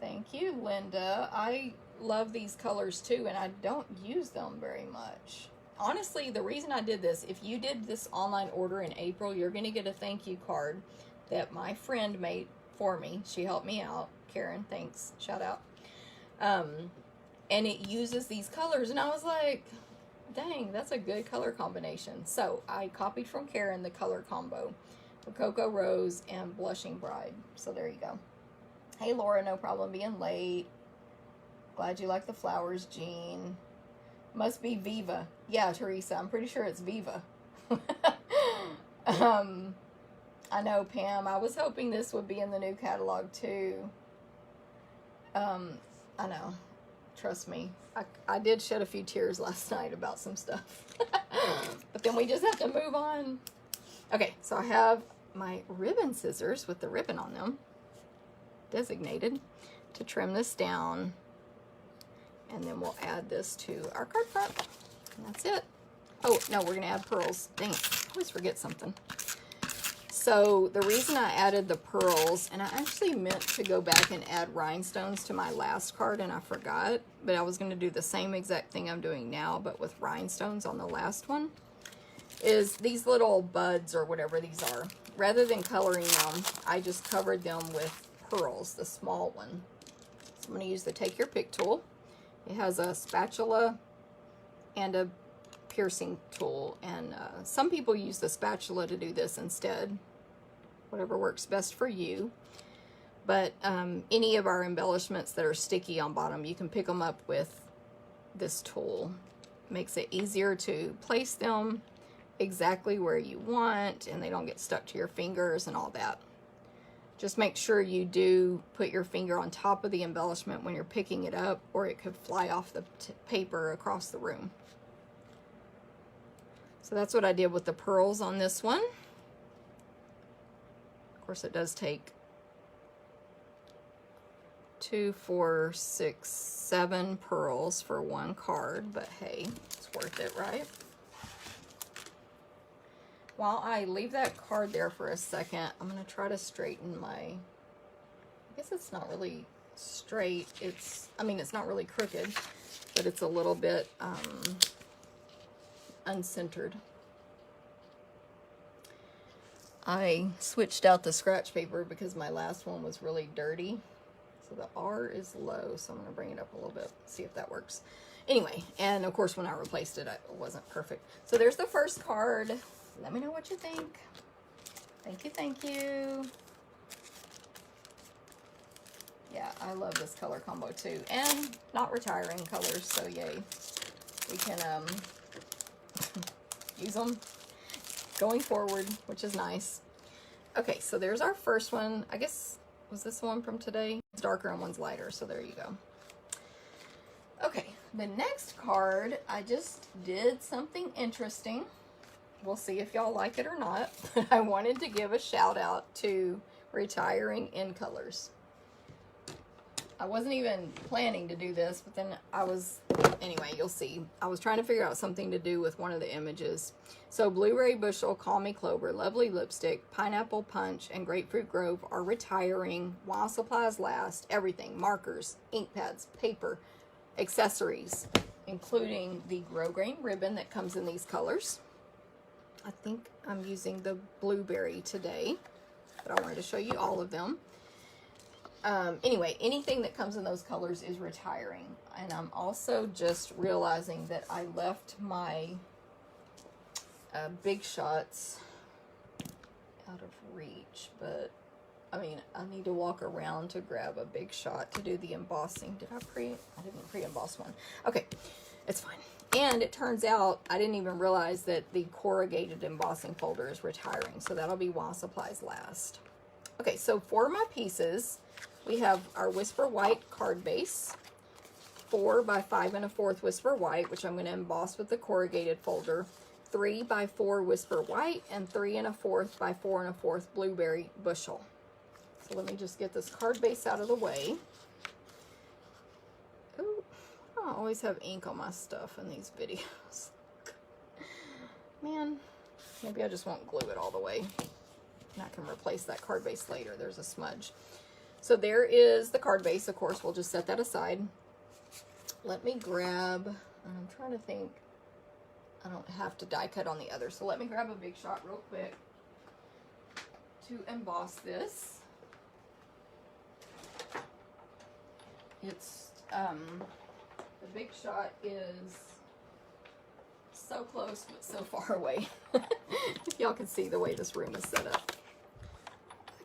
Thank you, Linda. I love these colors too, and I don't use them very much. Honestly, the reason I did this, if you did this online order in April, you're going to get a thank you card that my friend made for me. She helped me out. Karen, thanks. Shout out. And it uses these colors, and I was like, dang, that's a good color combination. So I copied from Karen the color combo for Cocoa Rose and Blushing Bride. So there you go. Hey, Laura, no problem being late. Glad you like the flowers, Jean. Must be Viva. Yeah, Teresa, I'm pretty sure it's Viva. I know, Pam. I was hoping this would be in the new catalog too. I know. Trust me. I did shed a few tears last night about some stuff. But then we just have to move on. Okay, so I have my ribbon scissors with the ribbon on them, designated, to trim this down. And then we'll add this to our card front. And that's it. Oh, no, we're going to add pearls. Dang it. I always forget something. So the reason I added the pearls, and I actually meant to go back and add rhinestones to my last card, and I forgot. But I was going to do the same exact thing I'm doing now, but with rhinestones on the last one, is these little buds or whatever these are. Rather than coloring them, I just covered them with pearls, the small one. So I'm going to use the Take Your Pick tool. It has a spatula and a piercing tool, and some people use the spatula to do this instead. Whatever works best for you. But any of our embellishments that are sticky on bottom, you can pick them up with this tool. Makes it easier to place them exactly where you want, and they don't get stuck to your fingers and all that. Just make sure you do put your finger on top of the embellishment when you're picking it up, or it could fly off the paper across the room. So that's what I did with the pearls on this one. Of course, it does take 2, 4, 6, 7 pearls for one card, but hey, it's worth it, right? While I leave that card there for a second, I'm going to try to straighten my, I guess it's not really straight. I mean, it's not really crooked, but it's a little bit uncentered. I switched out the scratch paper because my last one was really dirty. So the R is low, so I'm going to bring it up a little bit, see if that works. Anyway, and of course when I replaced it, it wasn't perfect. So there's the first card. Let me know what you think. Thank you, thank you. Yeah, I love this color combo too. And not retiring colors, so yay. We can use them going forward, which is nice. Okay, so there's our first one. I guess, was this the one from today? It's darker and one's lighter, so there you go. Okay, the next card, I just did something interesting. We'll see if y'all like it or not. But I wanted to give a shout out to retiring in colors. I wasn't even planning to do this, but then anyway, you'll see. I was trying to figure out something to do with one of the images. So Blueberry Bushel, Call Me Clover, Lovely Lipstick, Pineapple Punch, and Grapefruit Grove are retiring while supplies last. Everything, markers, ink pads, paper, accessories, including the grosgrain ribbon that comes in these colors. I think I'm using the blueberry today, but I wanted to show you all of them. Anyway, anything that comes in those colors is retiring. And I'm also just realizing that I left my Big Shots out of reach, but I mean, I need to walk around to grab a Big Shot to do the embossing. I didn't pre-emboss one. Okay, it's fine. And it turns out I didn't even realize that the corrugated embossing folder is retiring, so that'll be while supplies last. Okay, so for my pieces, we have our Whisper White card base, 4 by 5 1/4 Whisper White, which I'm going to emboss with the corrugated folder, 3 by 4 Whisper White, and 3 1/4 by 4 1/4 Blueberry Bushel. So let me just get this card base out of the way. Ooh, I always have ink on my stuff in these videos. Man, maybe I just won't glue it all the way. And I can replace that card base later. There's a smudge. So there is the card base. Of course, we'll just set that aside. Let me grab, I'm trying to think, I don't have to die cut on the other. So let me grab a Big Shot real quick to emboss this. It's, the Big Shot is so close, but so far away. If y'all can see the way this room is set up.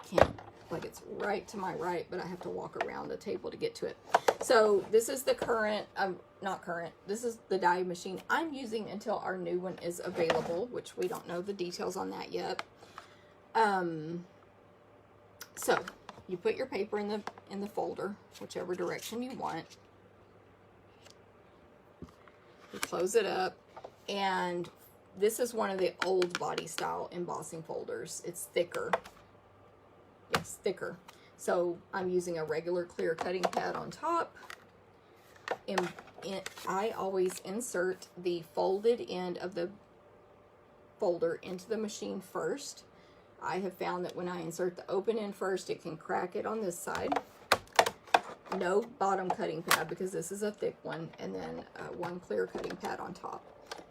I can't, like it's right to my right, but I have to walk around the table to get to it. So this is the current, not current, this is the die machine I'm using until our new one is available, which we don't know the details on that yet. So you put your paper in the folder, whichever direction you want. You close it up, and this is one of the old body style embossing folders. It's thicker. Yes, thicker. So I'm using a regular clear cutting pad on top. I always insert the folded end of the folder into the machine first. I have found that when I insert the open end first, it can crack it on this side. No bottom cutting pad because this is a thick one, and then one clear cutting pad on top.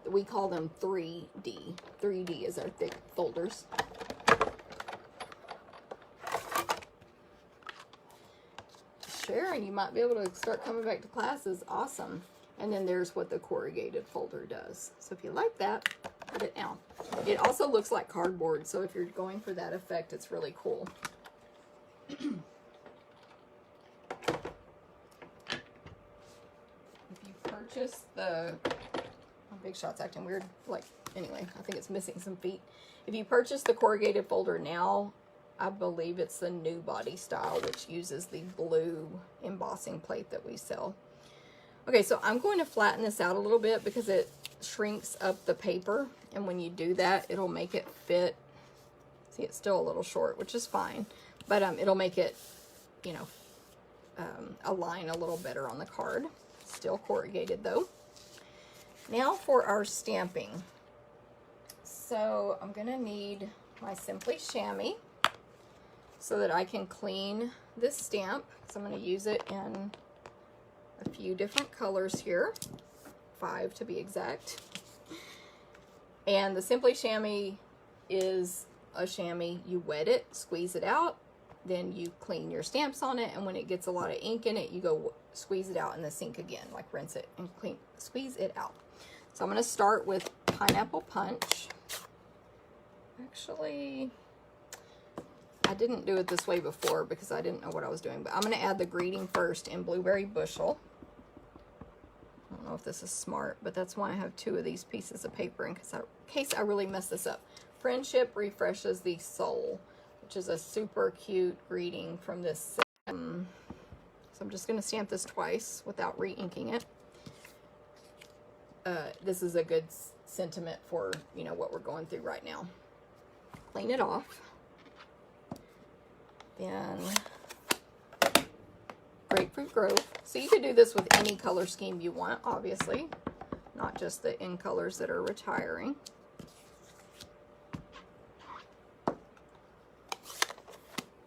We call them 3D. 3D is our thick folders. Sharon, you might be able to start coming back to classes. Awesome. And then there's what the corrugated folder does. So if you like that, put it down. It also looks like cardboard, so if you're going for that effect, it's really cool. If you purchase the... Oh, Big Shot's acting weird. Like, anyway, I think it's missing some feet. If you purchase the corrugated folder now, I believe it's the new body style, which uses the blue embossing plate that we sell. Okay, so I'm going to flatten this out a little bit because it shrinks up the paper, and when you do that, it'll make it fit. See, it's still a little short, which is fine, but it'll make it, you know, align a little better on the card. Still corrugated though. Now for our stamping. So I'm gonna need my Simply Chamois so that I can clean this stamp. So I'm gonna use it in a few different colors here, 5 to be exact. And the Simply Chamois is a chamois. You wet it, squeeze it out, then you clean your stamps on it, and when it gets a lot of ink in it, you go squeeze it out in the sink again, like rinse it and clean, squeeze it out. So I'm gonna start with Pineapple Punch. Actually, I I didn't do it this way before because I didn't know what I was doing, but I'm going to add the greeting first in Blueberry Bushel. I don't know if this is smart, but that's why I have 2 of these pieces of paper in case I really mess this up. Friendship refreshes the soul, which is a super cute greeting from this set. So I'm just going to stamp this twice without re-inking it. This is a good sentiment for, you know, what we're going through right now. Clean it off. Then Grapefruit Grove. So you could do this with any color scheme you want, obviously, not just the in colors that are retiring.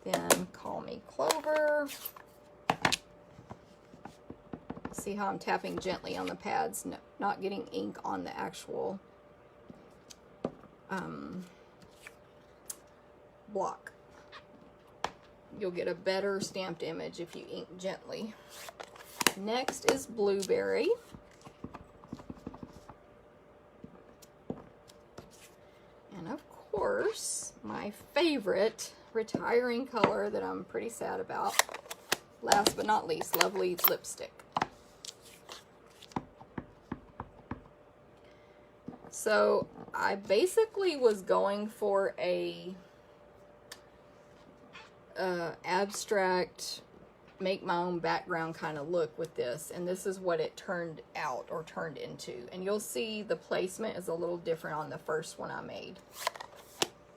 Then Call Me Clover. See how I'm tapping gently on the pads, not getting ink on the actual block. You'll get a better stamped image if you ink gently. Next is Blueberry. And of course, my favorite retiring color that I'm pretty sad about, last but not least, Lovely Lipstick. So I basically was going for a abstract, make my own background kind of look with this, and this is what it turned out or turned into. And you'll see the placement is a little different on the first one I made,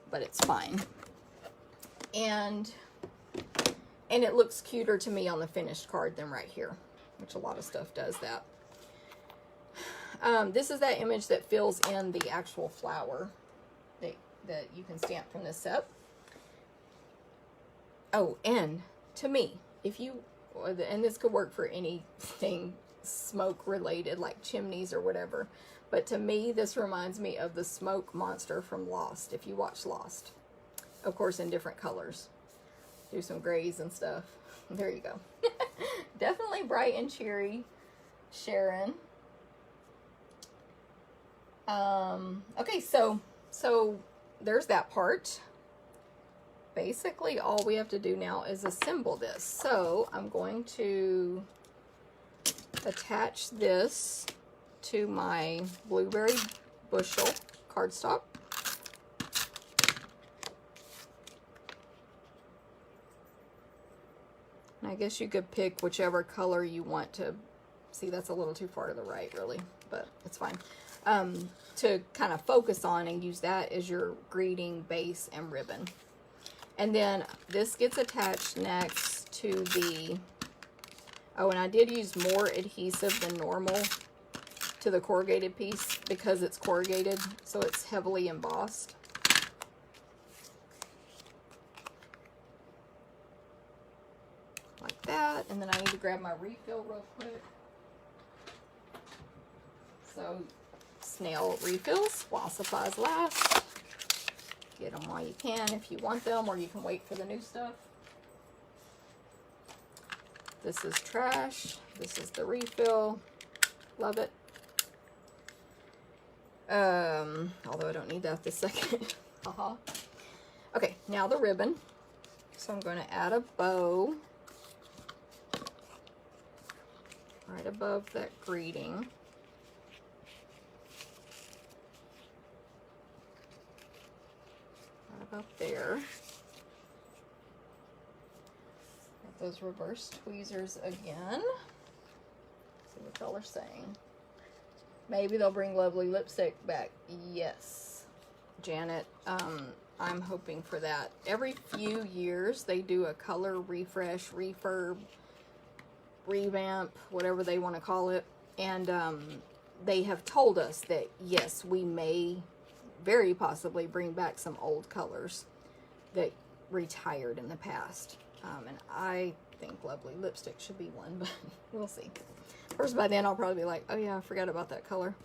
but it's fine. And it looks cuter to me on the finished card than right here, which a lot of stuff does that. This is that image that fills in the actual flower that you can stamp from this set. Oh, and to me, if you, and this could work for anything smoke related, like chimneys or whatever, but to me, this reminds me of the smoke monster from Lost, if you watch Lost. Of course, in different colors. Do some grays and stuff. There you go. Definitely bright and cheery, Sharon. Okay, so there's that part. Basically, all we have to do now is assemble this. So I'm going to attach this to my Blueberry Bushel cardstock. And I guess you could pick whichever color you want to. See, that's a little too far to the right, really, but it's fine. To kind of focus on and use that as your greeting base and ribbon. And then this gets attached next to the, oh, and I did use more adhesive than normal to the corrugated piece because it's corrugated, so it's heavily embossed. Like that, and then I need to grab my refill real quick. So, snail refills while supplies last. Get them while you can if you want them, or you can wait for the new stuff. This is trash. This is the refill. Love it. Although I don't need that this second. Okay, now the ribbon. So I'm going to add a bow right above that greeting. About there. Got those reverse tweezers again. See what y'all are saying. Maybe they'll bring Lovely Lipstick back. Yes, Janet. I'm hoping for that. Every few years they do a color refresh, refurb, revamp, whatever they want to call it. And they have told us that yes, we may very possibly bring back some old colors that retired in the past. And I think Lovely Lipstick should be one, but we'll see. Of course, by then I'll probably be like, oh yeah, I forgot about that color.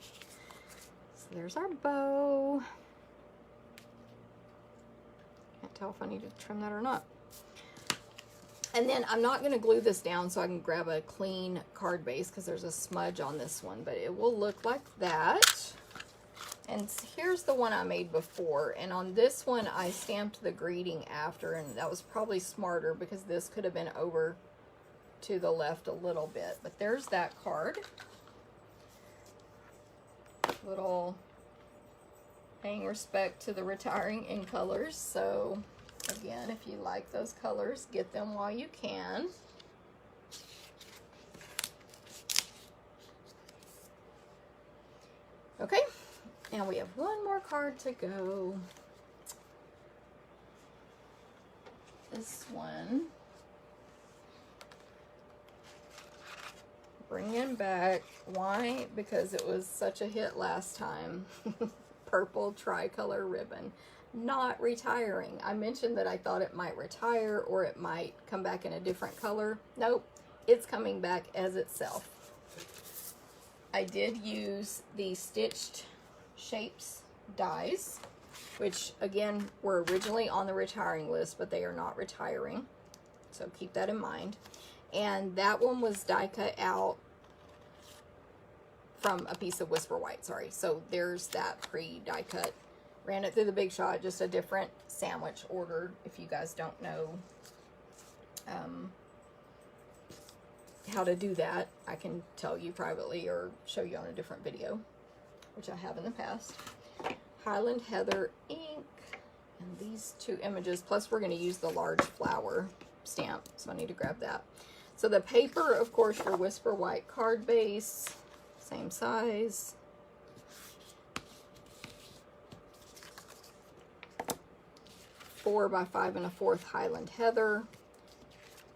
So there's our bow. Can't tell if I need to trim that or not. And then I'm not going to glue this down so I can grab a clean card base because there's a smudge on this one, but it will look like that. And here's the one I made before, and on this one I stamped the greeting after, and that was probably smarter because this could have been over to the left a little bit. But there's that card. Little paying respect to the retiring in colors. So again, if you like those colors, get them while you can. Okay. And we have one more card to go. This one. Bringing back, why? Because it was such a hit last time. Purple tricolor ribbon. Not retiring. I mentioned that I thought it might retire or it might come back in a different color. Nope, it's coming back as itself. I did use the Stitched Shapes dies, which again were originally on the retiring list, but they are not retiring, so keep that in mind. And that one was die cut out from a piece of Whisper White, sorry. So there's that pre-die cut. Ran it through the Big Shot, just a different sandwich ordered. If you guys don't know how to do that, I can tell you privately or show you on a different video, which I have in the past. Highland Heather ink, and these two images, plus we're going to use the large flower stamp, so I need to grab that. So the paper, of course, your Whisper White card base, same size. Four by 5 1/4 Highland Heather.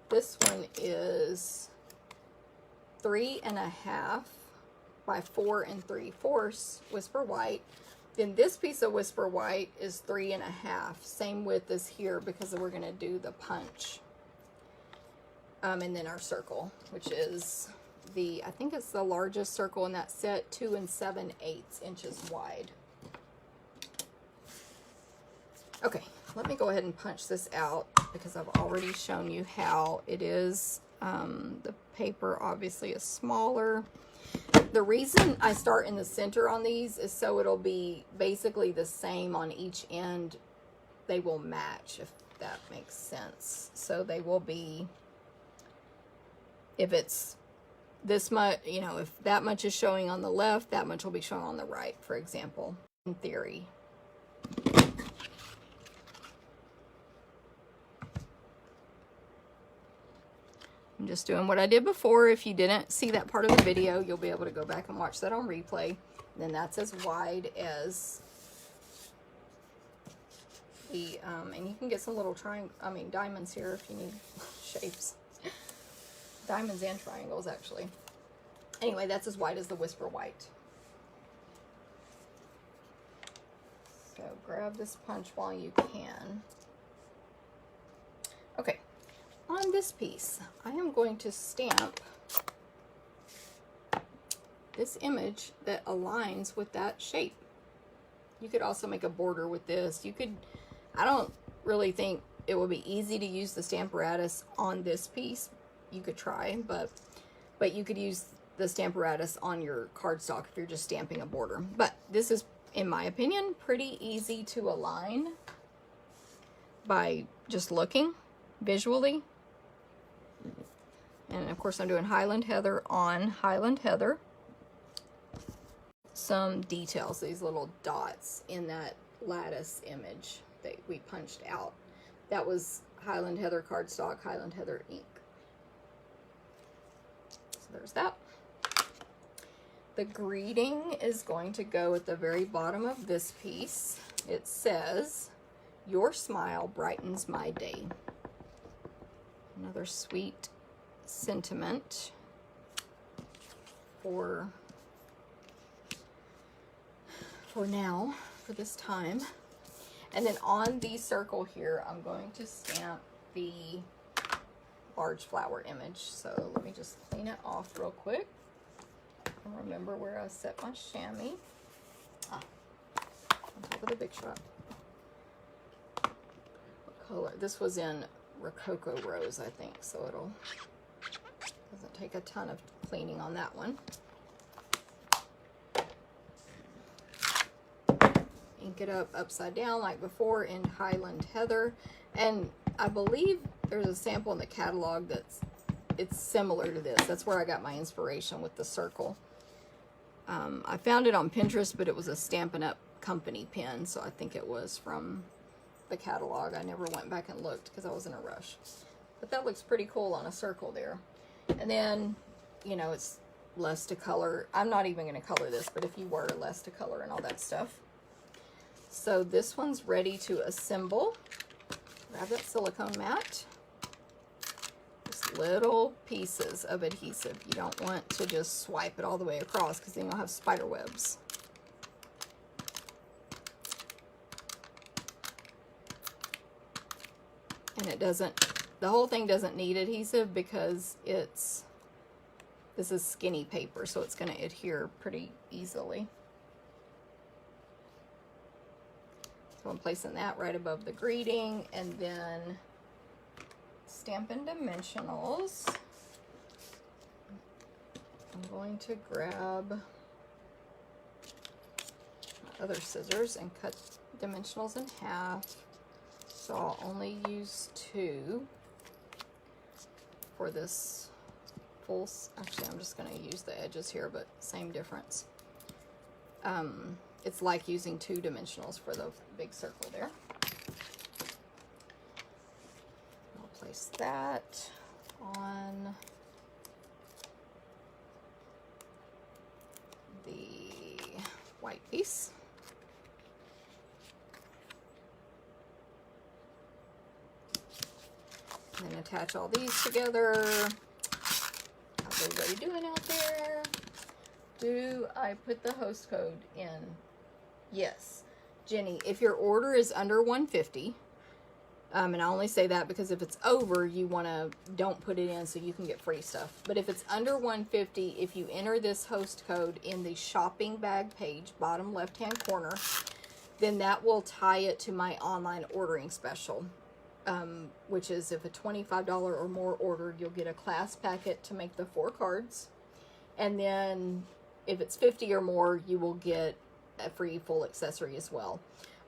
This one is 3 1/2 by 4 3/4 Whisper White. Then this piece of Whisper White is 3 1/2, same width as here because we're going to do the punch. And then our circle, which is the, I think it's the largest circle in that set, 2 7/8 inches wide. Okay, let me go ahead and punch this out because I've already shown you how it is. The paper obviously is smaller. The reason I start in the center on these is so it'll be basically the same on each end. They will match, if that makes sense. So they will be, if it's this much, you know, if that much is showing on the left, that much will be showing on the right, for example, in theory. I'm just doing what I did before. If you didn't see that part of the video, you'll be able to go back and watch that on replay. And then that's as wide as the, and you can get some little diamonds here if you need shapes. Diamonds and triangles, actually. Anyway, that's as wide as the Whisper White. So grab this punch while you can. Okay. On this piece, I am going to stamp this image that aligns with that shape. You could also make a border with this. You could, I don't really think it would be easy to use the Stamparatus on this piece. You could try, but you could use the Stamparatus on your cardstock if you're just stamping a border. But this is, in my opinion, pretty easy to align by just looking visually. And of course I'm doing Highland Heather on Highland Heather. Some details, these little dots in that lattice image that we punched out. That was Highland Heather cardstock, Highland Heather ink. So there's that. The greeting is going to go at the very bottom of this piece. It says, "Your smile brightens my day." Another sweet sentiment for now, for this time. And then on the circle here, I'm going to stamp the large flower image. So let me just clean it off real quick and remember where I set my chamois. On top of the Big Shot. What color? This was in Rococo Rose, I think, so it'll doesn't take a ton of cleaning on that one. ink it up upside down like before in Highland Heather. And I believe there's a sample in the catalog it's similar to this. That's where I got my inspiration with the circle. I found it on Pinterest, but it was a Stampin' Up! Company pen, so I think it was from the catalog. I never went back and looked because I was in a rush. But that looks pretty cool on a circle there. And then, you know, it's less to color. I'm not even going to color this, but if you were, less to color and all that stuff. So this one's ready to assemble. Grab that silicone mat. Just little pieces of adhesive. You don't want to just swipe it all the way across because then you'll have spider webs. And it doesn't, the whole thing doesn't need adhesive because this is skinny paper, so it's going to adhere pretty easily. So I'm placing that right above the greeting, and then Stampin' Dimensionals. I'm going to grab my other scissors and cut dimensionals in half. So I'll only use 2 for this full, actually I'm just going to use the edges here, but same difference. It's like using 2 dimensionals for the big circle there. I'll place that on the white piece. And then attach all these together. How's everybody doing out there? Do I put the host code in? Yes. Jenny, if your order is under 150, and I only say that because if it's over, you don't put it in so you can get free stuff. But if it's under 150, if you enter this host code in the shopping bag page, bottom left-hand corner, then that will tie it to my online ordering special. Which is if a $25 or more order, you'll get a class packet to make the 4 cards. And then if it's 50 or more, you will get a free full accessory as well.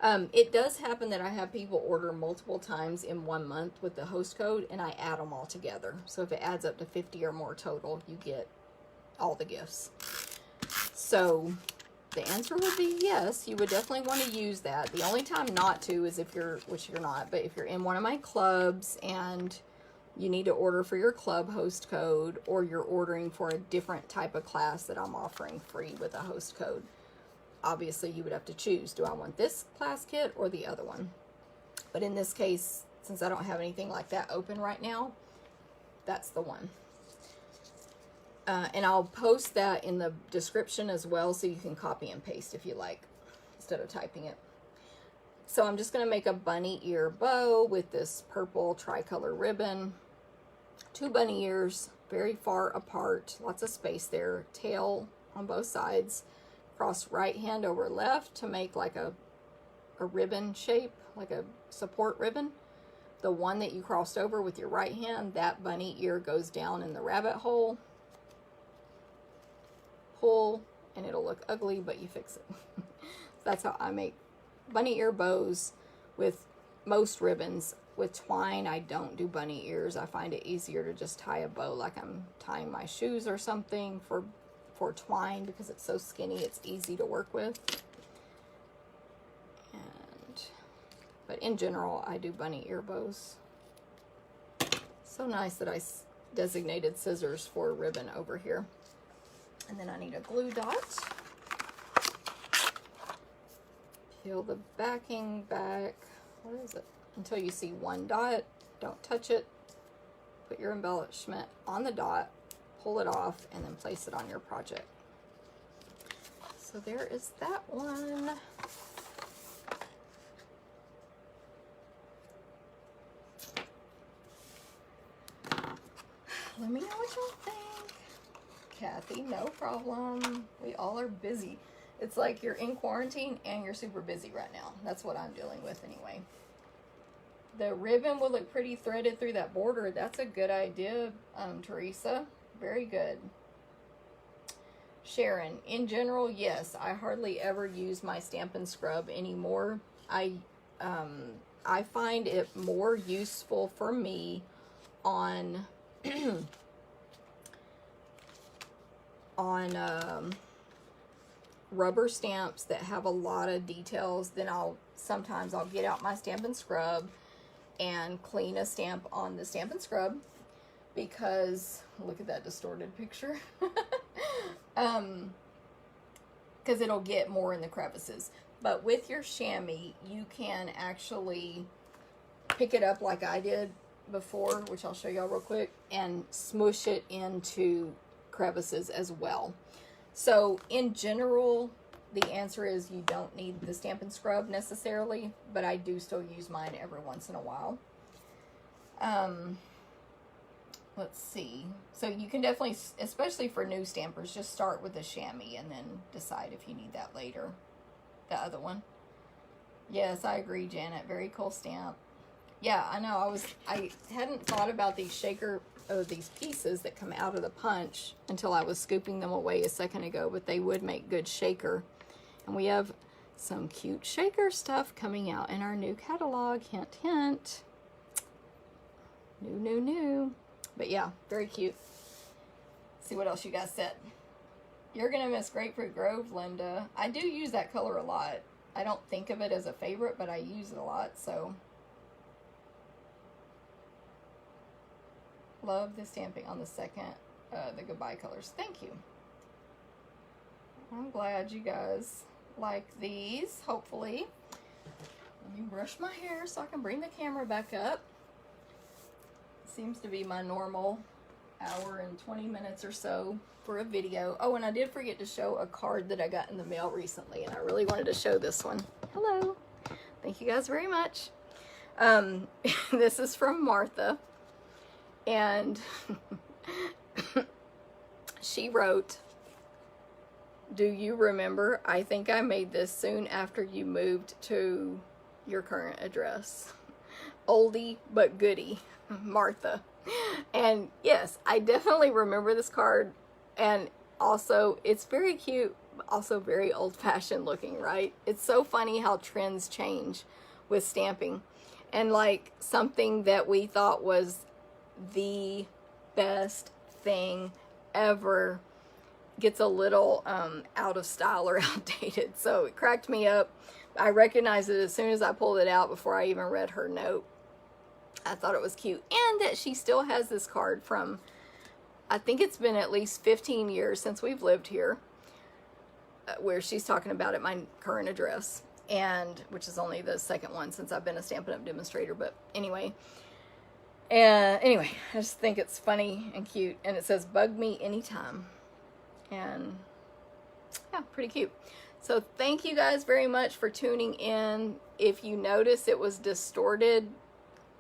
It does happen that I have people order multiple times in 1 month with the host code, and I add them all together. So if it adds up to 50 or more total, you get all the gifts. So the answer would be yes, you would definitely want to use that. The only time not to is if you're, which you're not, but if you're in one of my clubs and you need to order for your club host code, or you're ordering for a different type of class that I'm offering free with a host code. Obviously, you would have to choose, do I want this class kit or the other one? But in this case, since I don't have anything like that open right now, that's the one. And I'll post that in the description as well, so you can copy and paste if you like, instead of typing it. So I'm just going to make a bunny ear bow with this purple tricolor ribbon. 2 bunny ears, very far apart, lots of space there. Tail on both sides. Cross right hand over left to make like a ribbon shape, like a support ribbon. The one that you crossed over with your right hand, that bunny ear goes down in the rabbit hole. Pull, and it'll look ugly, but you fix it. That's how I make bunny ear bows with most ribbons. With twine, I don't do bunny ears. I find it easier to just tie a bow like I'm tying my shoes or something for twine, because it's so skinny, it's easy to work with. But in general, I do bunny ear bows. So nice that I designated scissors for ribbon over here. And then I need a glue dot. Peel the backing back. What is it? Until you see 1 dot. Don't touch it. Put your embellishment on the dot, pull it off, and then place it on your project. So there is that one. Let me know what y'all think. Kathy, no problem. We all are busy. It's like you're in quarantine and you're super busy right now. That's what I'm dealing with anyway. The ribbon will look pretty threaded through that border. That's a good idea, Teresa. Very good. Sharon, in general, yes, I hardly ever use my Stampin' Scrub anymore. I find it more useful for me on on rubber stamps that have a lot of details. Then sometimes I'll get out my Stampin' Scrub and clean a stamp on the Stampin' Scrub, because look at that distorted picture. Because it'll get more in the crevices. But with your chamois, you can actually pick it up like I did before, which I'll show y'all real quick, and smush it into crevices as well. So in general, the answer is you don't need the Stampin' Scrub necessarily, but I do still use mine every once in a while. Let's see. So you can definitely, especially for new stampers, just start with the chamois and then decide if you need that later. The other one. Yes, I agree, Janet. Very cool stamp. Yeah, I know. I hadn't thought about these these pieces that come out of the punch until I was scooping them away a second ago, but they would make good shaker. And we have some cute shaker stuff coming out in our new catalog. Hint, hint. New. But yeah, very cute. Let's see what else you guys said. You're gonna miss Grapefruit Grove, Linda. I do use that color a lot. I don't think of it as a favorite, but I use it a lot, so. Love the stamping on the second, the goodbye colors. Thank you. I'm glad you guys like these, hopefully. Let me brush my hair so I can bring the camera back up. Seems to be my normal hour and 20 minutes or so for a video. Oh, and I did forget to show a card that I got in the mail recently, and I really wanted to show this one. Hello. Thank you guys very much. This is from Martha, and she wrote, "Do you remember? I think I made this soon after you moved to your current address. Oldie but goodie, Martha." And yes, I definitely remember this card, and also it's very cute, also very old-fashioned looking, right? It's so funny how trends change with stamping, and like something that we thought was the best thing ever gets a little out of style or outdated. So it cracked me up. I recognized it as soon as I pulled it out before I even read her note. I thought it was cute. And that she still has this card from, I think it's been at least 15 years since we've lived here, where she's talking about at my current address, and which is only the second one since I've been a Stampin' Up! Demonstrator. But anyway, I just think it's funny and cute. And it says, "Bug me anytime." And yeah, pretty cute. So thank you guys very much for tuning in. If you notice it was distorted,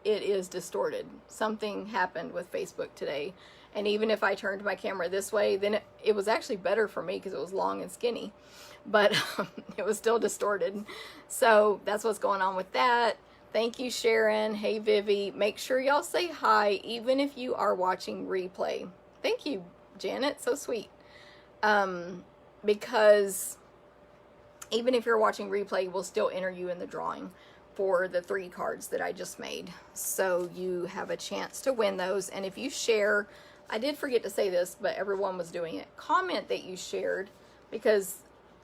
it is distorted. Something happened with Facebook today. And even if I turned my camera this way, then it was actually better for me because it was long and skinny. But it was still distorted. So that's what's going on with that. Thank you, Sharon. Hey, Vivi. Make sure y'all say hi, even if you are watching replay. Thank you, Janet. So sweet. Because even if you're watching replay, we'll still enter you in the drawing for the 3 cards that I just made. So you have a chance to win those. And if you share, I did forget to say this, but everyone was doing it. Comment that you shared, because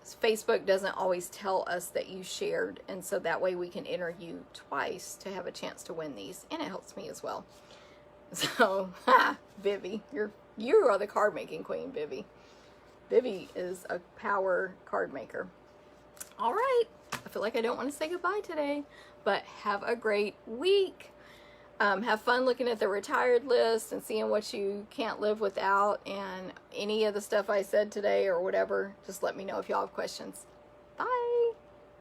Facebook doesn't always tell us that you shared. And so that way we can enter you twice to have a chance to win these. And it helps me as well. So, Vivi, you are the card making queen, Vivi. Vivi is a power card maker. All right. I feel like I don't want to say goodbye today, but have a great week. Have fun looking at the retired list and seeing what you can't live without, and any of the stuff I said today or whatever. Just let me know if y'all have questions.